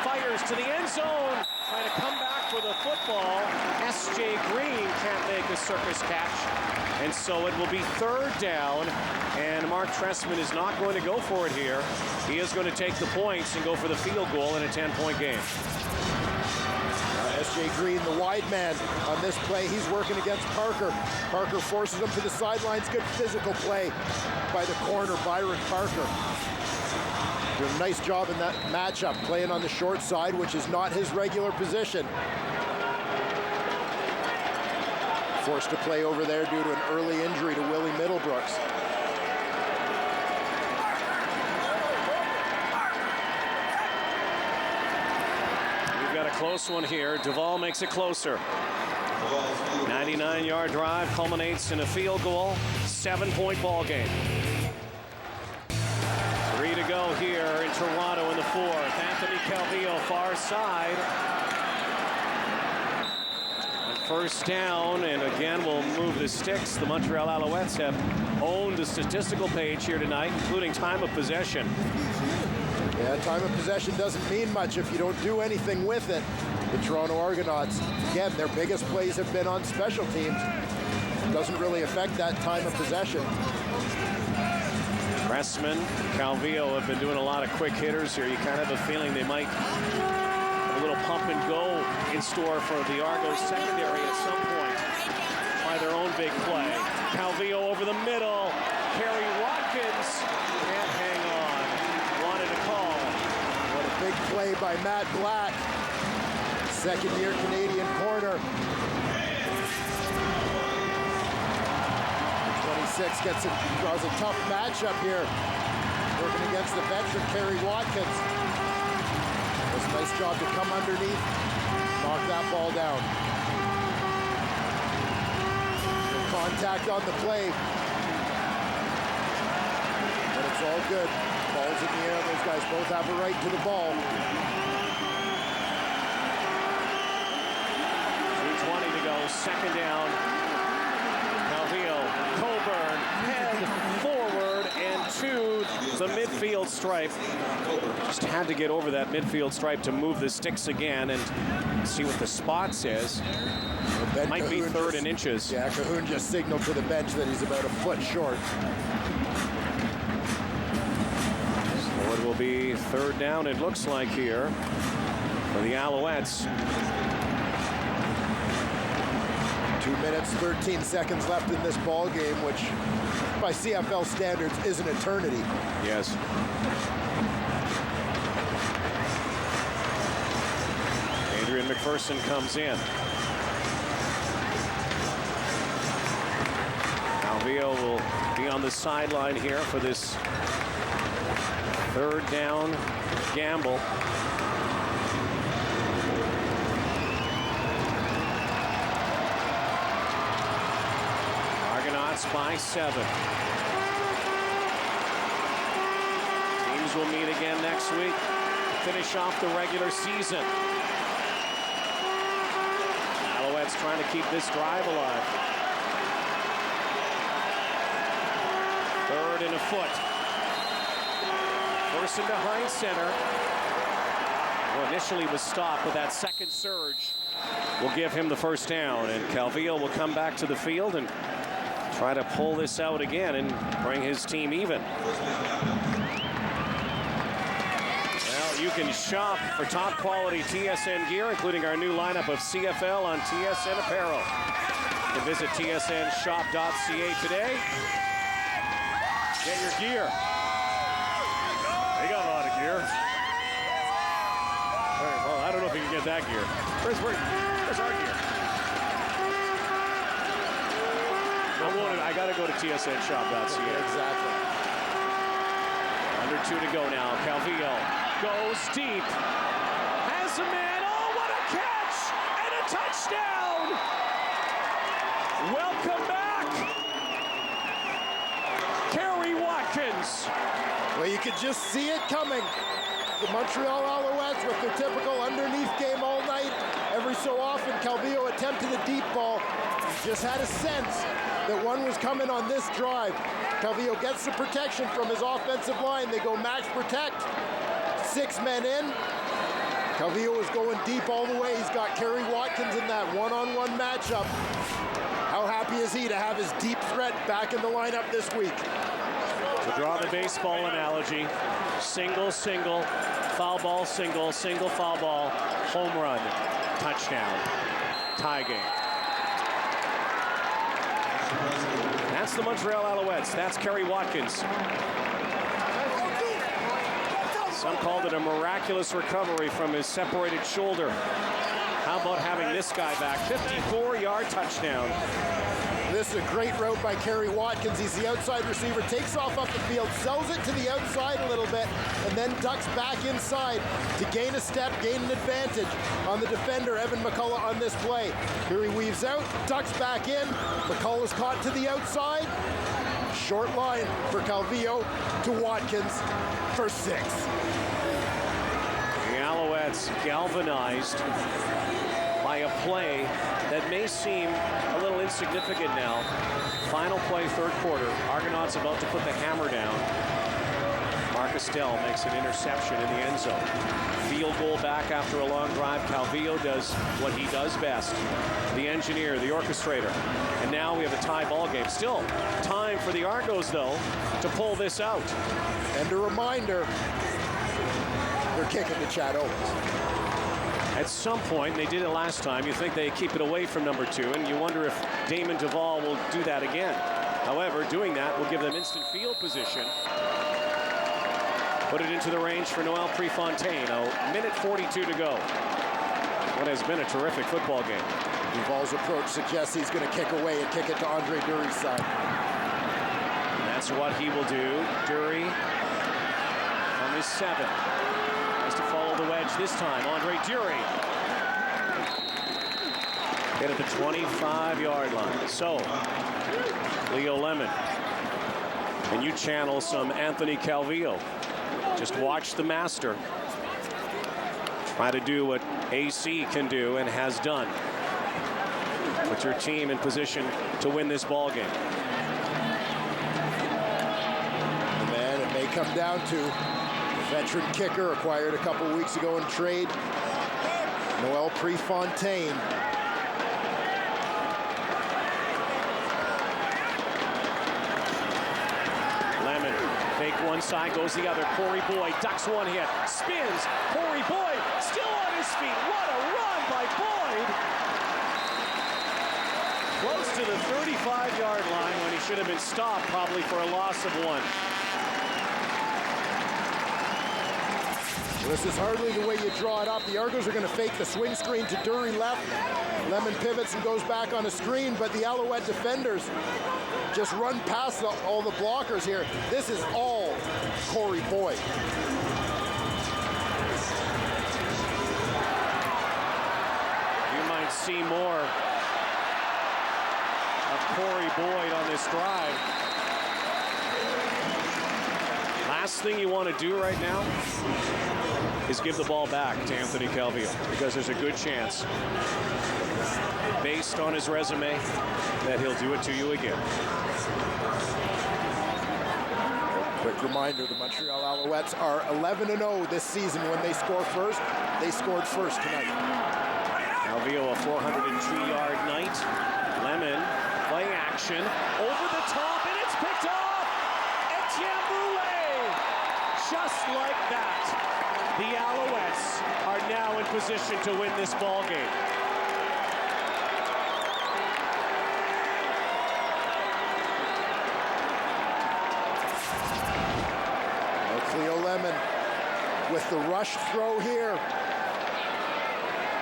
fires to the end zone, trying to come back with a football. S.J. Green can't make a circus catch, and so it will be third down, and Mark Trestman is not going to go for it here. He is going to take the points and go for the field goal in a 10-point game. S.J. Green, the wide man on this play. He's working against Parker. Parker forces him to the sidelines. Good physical play by the corner, Byron Parker. Doing a nice job in that matchup, playing on the short side, which is not his regular position. Forced to play over there due to an early injury to Willie Middlebrooks. We've got a close one here. Duvall makes it closer. 99-yard drive culminates in a field goal. 7-point ball game. 3 to go here in Toronto in the fourth. Anthony Calvillo, far side. On first down, and again, we'll move the sticks. The Montreal Alouettes have owned the statistical page here tonight, including time of possession. Yeah, time of possession doesn't mean much if you don't do anything with it. The Toronto Argonauts, again, their biggest plays have been on special teams. It doesn't really affect that time of possession. Trestman, Calvillo have been doing a lot of quick hitters here. You kind of have a feeling they might have a little pump and go in store for the Argos secondary at some point. Try their own big play. Calvillo over the middle. Kerry Watkins can't hang on. Wanted a call. What a big play by Matt Black. Second-year Canadian corner. 26 draws a tough matchup here, working against the veteran Kerry Watkins. Does a nice job to come underneath, knock that ball down. Contact on the play, but it's all good. Ball's in the air. Those guys both have a right to the ball. 2:20 to go, second down. Calvillo, Coburn, head forward and to the midfield stripe. Just had to get over that midfield stripe to move the sticks again and see what the spot says. Ben Might be Cahoon third just, in inches. Yeah, Cahoon just signaled to the bench that he's about a foot short. So it will be third down, it looks like here, for the Alouettes. 2 minutes, 13 seconds left in this ball game, which by CFL standards is an eternity. Yes. Adrian McPherson comes in. Calvillo will be on the sideline here for this third down gamble. Argonauts by 7. Teams will meet again next week to finish off the regular season. Alouettes trying to keep this drive alive. 3rd and a foot. First and behind center. Well, initially was stopped, but that second surge will give him the first down, and Calvillo will come back to the field and try to pull this out again and bring his team even. Well, you can shop for top quality TSN gear, including our new lineup of CFL on TSN apparel. You can visit tsnshop.ca today. Get your gear. They got a lot of gear. Well, I don't know if you can get that gear. Where's our gear? I got to go to tsnshop.ca. Exactly. Under 2 to go now. Calvillo goes deep. Has a man. Oh, what a catch! And a touchdown! Welcome back, Kerry Watkins. Well, you could just see it coming. The Montreal Alouettes with their typical underneath game all night. Every so often, Calvillo attempted a deep ball. He just had a sense that one was coming on this drive. Calvillo gets the protection from his offensive line. They go max protect. 6 men in. Calvillo is going deep all the way. He's got Kerry Watkins in that one-on-one matchup. How happy is he to have his deep threat back in the lineup this week? To draw the baseball analogy, single, single, foul ball, single, single, foul ball, home run, touchdown, tie game. That's the Montreal Alouettes. That's Kerry Watkins. Some called it a miraculous recovery from his separated shoulder. How about having this guy back? 54-yard touchdown. This is a great route by Kerry Watkins. He's the outside receiver, takes off up the field, sells it to the outside a little bit, and then ducks back inside to gain a step, gain an advantage on the defender, Evan McCullough, on this play. Here he weaves out, ducks back in. McCullough's caught to the outside. Short line for Calvillo to Watkins for 6. The Alouettes galvanized by a play that may seem a little insignificant now. Final play, 3rd quarter. Argonauts about to put the hammer down. Marcus Dell makes an interception in the end zone. Field goal back after a long drive. Calvillo does what he does best. The engineer, the orchestrator. And now we have a tie ball game. Still time for the Argos, though, to pull this out. And a reminder, they're kicking to Chad Owens. At some point, they did it last time, you think they keep it away from number 2, and you wonder if Damon Duvall will do that again. However, doing that will give them instant field position. Put it into the range for Noel Prefontaine. A minute 42 to go. What has been a terrific football game. Duvall's approach suggests he's going to kick away and kick it to Andre Dury's side. And that's what he will do. Dury from his 7. Has to follow the wedge this time. Andre Dury. Hit at the 25-yard line. So, Leo Lemon, can you channel some Anthony Calvillo? Just watch the master try to do what AC can do and has done. Put your team in position to win this ball game. And then it may come down to veteran kicker acquired a couple weeks ago in trade, Noel Prefontaine. Lemon, fake one side, goes the other. Corey Boyd ducks one hit, spins. Corey Boyd still on his feet. What a run by Boyd. Close to the 35-yard line when he should have been stopped, probably for a loss of 1. This is hardly the way you draw it up. The Argos are going to fake the swing screen to Dury left. Lemon pivots and goes back on a screen, but the Alouette defenders just run past all the blockers here. This is all Corey Boyd. You might see more of Corey Boyd on this drive. Last thing you want to do right now is give the ball back to Anthony Calvillo, because there's a good chance, based on his resume, that he'll do it to you again. Quick reminder, the Montreal Alouettes are 11-0 this season when they score first. They scored first tonight. Calvillo, a 402-yard night. Lemon, play action, over the top, and it's picked off! Etienne Boulay! Just like that, the Alouettes are now in position to win this ball game. Cleo Lemon with the rush throw here.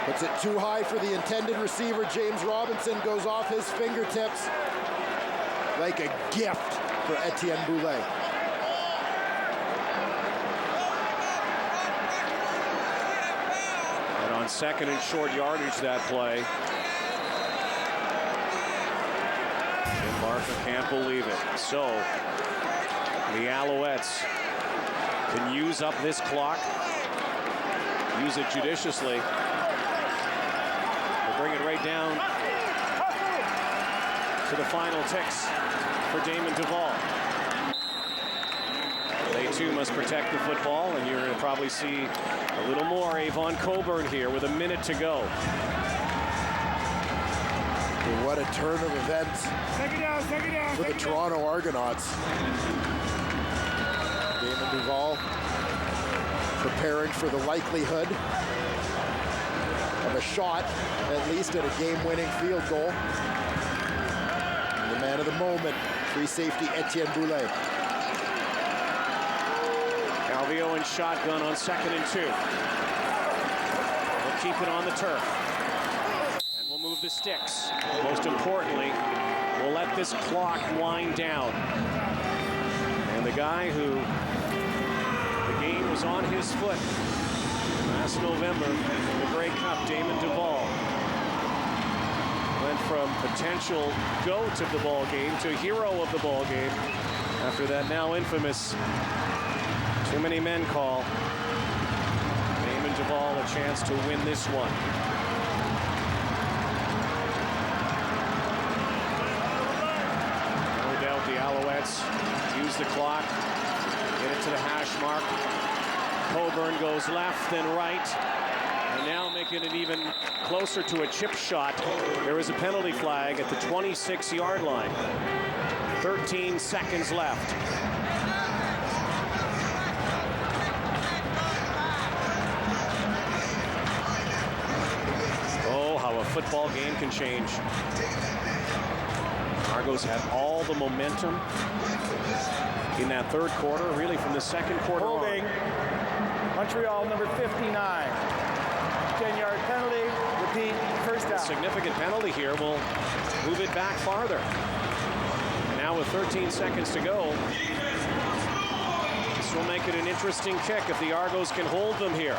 Puts it too high for the intended receiver. James Robinson goes off his fingertips like a gift for Etienne Boulay. And on second and short yardage, that play, Jim Barker can't believe it. So the Alouettes can use up this clock, use it judiciously. They'll bring it right down to the final ticks for Damon Duvall. They too must protect the football, and you're going to probably see a little more Avon Coburn here with a minute to go. And what a turn of events for the Toronto Argonauts. Damon Duvall preparing for the likelihood of a shot, at least at a game-winning field goal. And the man of the moment, free safety Etienne Boulay. Calvillo in shotgun on 2nd and 2. We'll keep it on the turf. And we'll move the sticks. Most importantly, we'll let this clock wind down. And the guy who the game was on his foot last November in the Grey Cup, Damon Duvall, went from potential GOAT of the ball game to hero of the ball game after that now infamous too many men call. Damon Duvall a chance to win this one. No doubt the Alouettes use the clock, get it to the hash mark. Coburn goes left, then right, and now making it even closer to a chip shot. There is a penalty flag at the 26-yard line. 13 seconds left. Oh, how a football game can change. Argos had all the momentum in that third quarter, really from the second quarter Holding. on. Montreal number 59. 10-yard penalty. Repeat, first down. Significant penalty here will move it back farther. Now with 13 seconds to go, this will make it an interesting kick if the Argos can hold them here.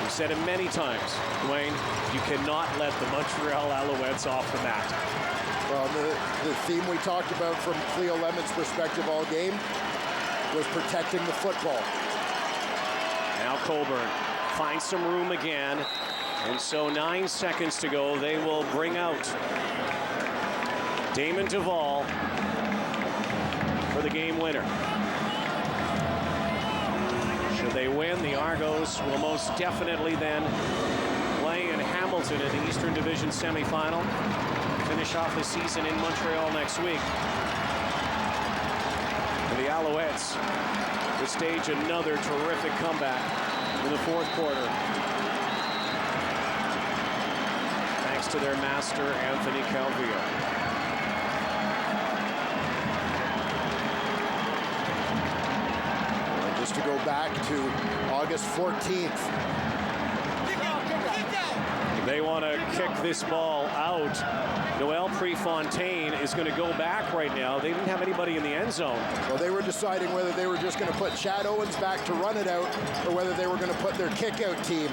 We've said it many times, Dwayne, you cannot let the Montreal Alouettes off the mat. Well, the theme we talked about from Cleo Lemon's perspective all game was protecting the football. Now Coburn finds some room again, and so 9 seconds to go. They will bring out Damon Duvall for the game winner. Should they win, the Argos will most definitely then play in Hamilton in the Eastern Division semifinal. Finish off the season in Montreal next week. And the Alouettes would stage another terrific comeback in the fourth quarter, thanks to their master, Anthony Calvillo. Just to go back to August 14th. They want to kick this ball out. Noel Prefontaine is going to go back right now. They didn't have anybody in the end zone. Well, they were deciding whether they were just going to put Chad Owens back to run it out or whether they were going to put their kick-out team,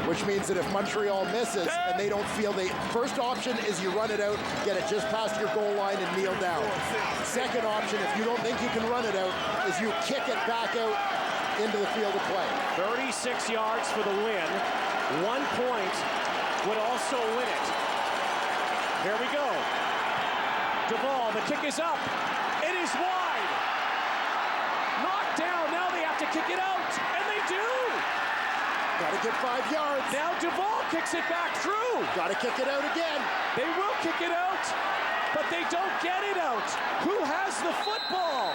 which means that if Montreal misses and they don't feel first option is you run it out, get it just past your goal line and kneel down. Second option, if you don't think you can run it out, is you kick it back out into the field of play. 36 yards for the win. 1 point would also win it. Here we go. Duvall, the kick is up. It is wide. Knocked down. Now they have to kick it out. And they do. Got to get 5 yards. Now Duvall kicks it back through. Got to kick it out again. They will kick it out, but they don't get it out. Who has the football?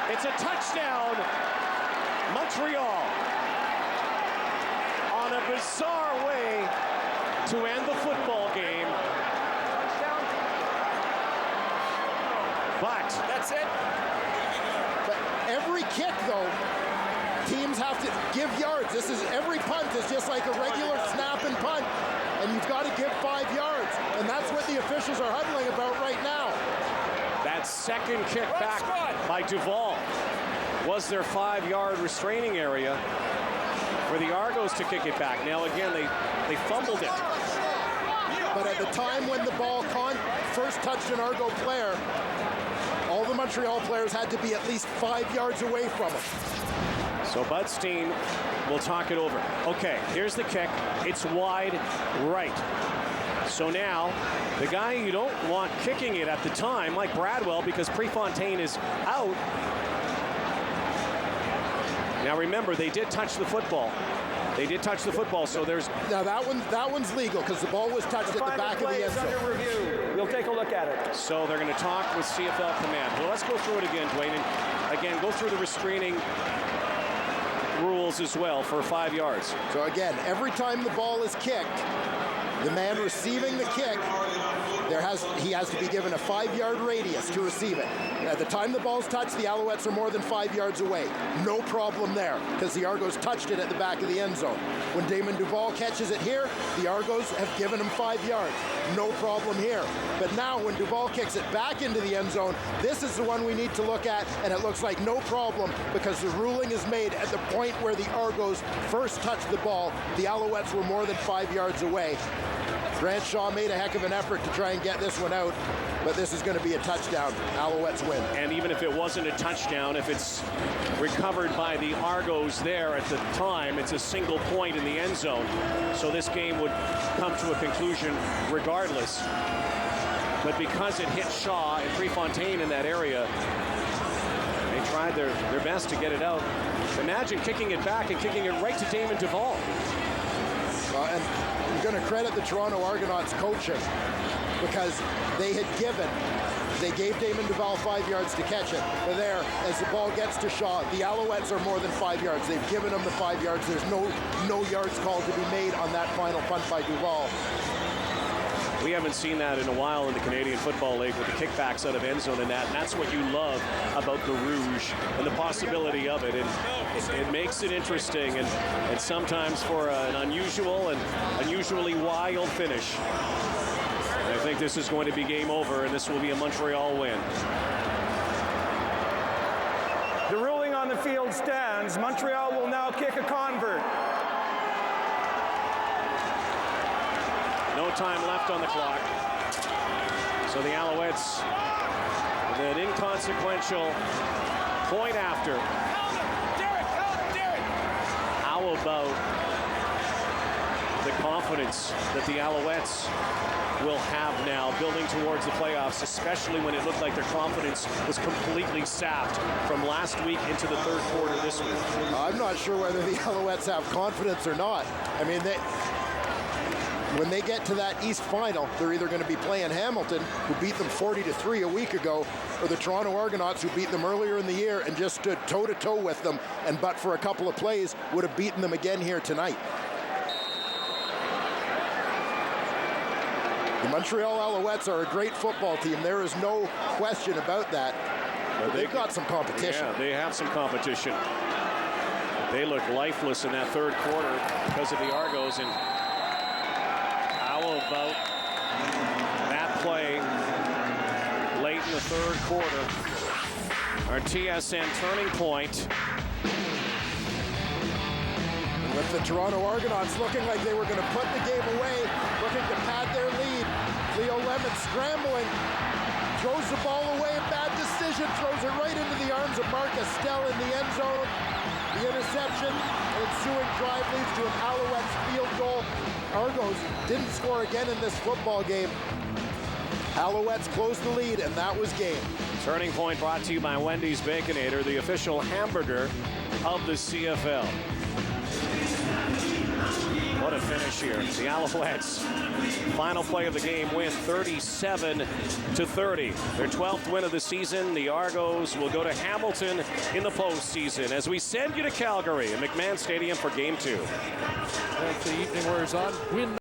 It's a touchdown, Montreal. On a bizarre way to end the football game. But That's it. But every kick, though, teams have to give yards. Every punt is just like a regular snap and punt, and you've got to give 5 yards, and that's what the officials are huddling about right now. that second kick back by Duvall was their 5-yard restraining area for the Argos to kick it back. Now again, they fumbled it. But at the time when the ball first touched an Argo player, all the Montreal players had to be at least 5 yards away from it. So Bud Steen will talk it over. Okay, here's the kick. It's wide right. So now, the guy you don't want kicking it at the time, like Bradwell, because Prefontaine is out. Now remember, they did touch the football. They did touch the football, so there's... Now that one's legal because the ball was touched at the back of the end zone. Under review. We'll take a look at it. So they're going to talk with CFL command. Well, let's go through it again, Dwayne. And again, go through the restraining rules as well for 5 yards. So again, every time the ball is kicked, the man receiving the kick, he has to be given a 5-yard radius to receive it. At the time the ball's touched, the Alouettes are more than 5 yards away. No problem there, because the Argos touched it at the back of the end zone. When Damon Duvall catches it here, the Argos have given him 5 yards. No problem here. But now when Duvall kicks it back into the end zone, this is the one we need to look at, and it looks like no problem because the ruling is made at the point where the Argos first touched the ball. The Alouettes were more than 5 yards away. Grant Shaw made a heck of an effort to try and get this one out, but this is going to be a touchdown. Alouettes win. And even if it wasn't a touchdown, if it's recovered by the Argos there at the time, it's a single point in the end zone. So this game would come to a conclusion regardless. But because it hit Shaw and Prefontaine in that area, they tried their best to get it out. Imagine kicking it back and kicking it right to Damon Duvall. And I'm going to credit the Toronto Argonauts coaching because they gave Damon Duvall 5 yards to catch it. But there, as the ball gets to Shaw, the Alouettes are more than 5 yards. They've given him the 5 yards. There's no yards called to be made on that final punt by Duvall. We haven't seen that in a while in the Canadian Football League with the kickbacks out of end zone and that's what you love about the Rouge and the possibility of it. And it makes it interesting and sometimes for an unusual and unusually wild finish. I think this is going to be game over and this will be a Montreal win. The ruling on the field stands. Montreal will now kick a convert. No time left on the clock. So the Alouettes with an inconsequential point after. How about the confidence that the Alouettes will have now building towards the playoffs, especially when it looked like their confidence was completely sapped from last week into the third quarter this week? I'm not sure whether the Alouettes have confidence or not. I mean, when they get to that East Final, they're either going to be playing Hamilton, who beat them 40-3 a week ago, or the Toronto Argonauts, who beat them earlier in the year and just stood toe-to-toe with them, and but for a couple of plays, would have beaten them again here tonight. The Montreal Alouettes are a great football team. There is no question about that. They've got some competition. Yeah, they have some competition. They look lifeless in that third quarter because of the Argos. And how about that play late in the third quarter? Our TSN turning point. With the Toronto Argonauts looking like they were going to put the game away, looking to pad their lead. Leo Lemon scrambling, throws the ball away, bad decision, throws it right into the arms of Mark Estelle in the end zone. The interception, ensuing drive leads to an Alouettes field goal. Argos didn't score again in this football game. Alouettes closed the lead, and that was game. Turning point brought to you by Wendy's Baconator, the official hamburger of the CFL. What a finish here. The Alouettes, final play of the game, win 37-30. Their 12th win of the season. The Argos will go to Hamilton in the postseason as we send you to Calgary at McMahon Stadium for Game 2. That's the evening wears on. Win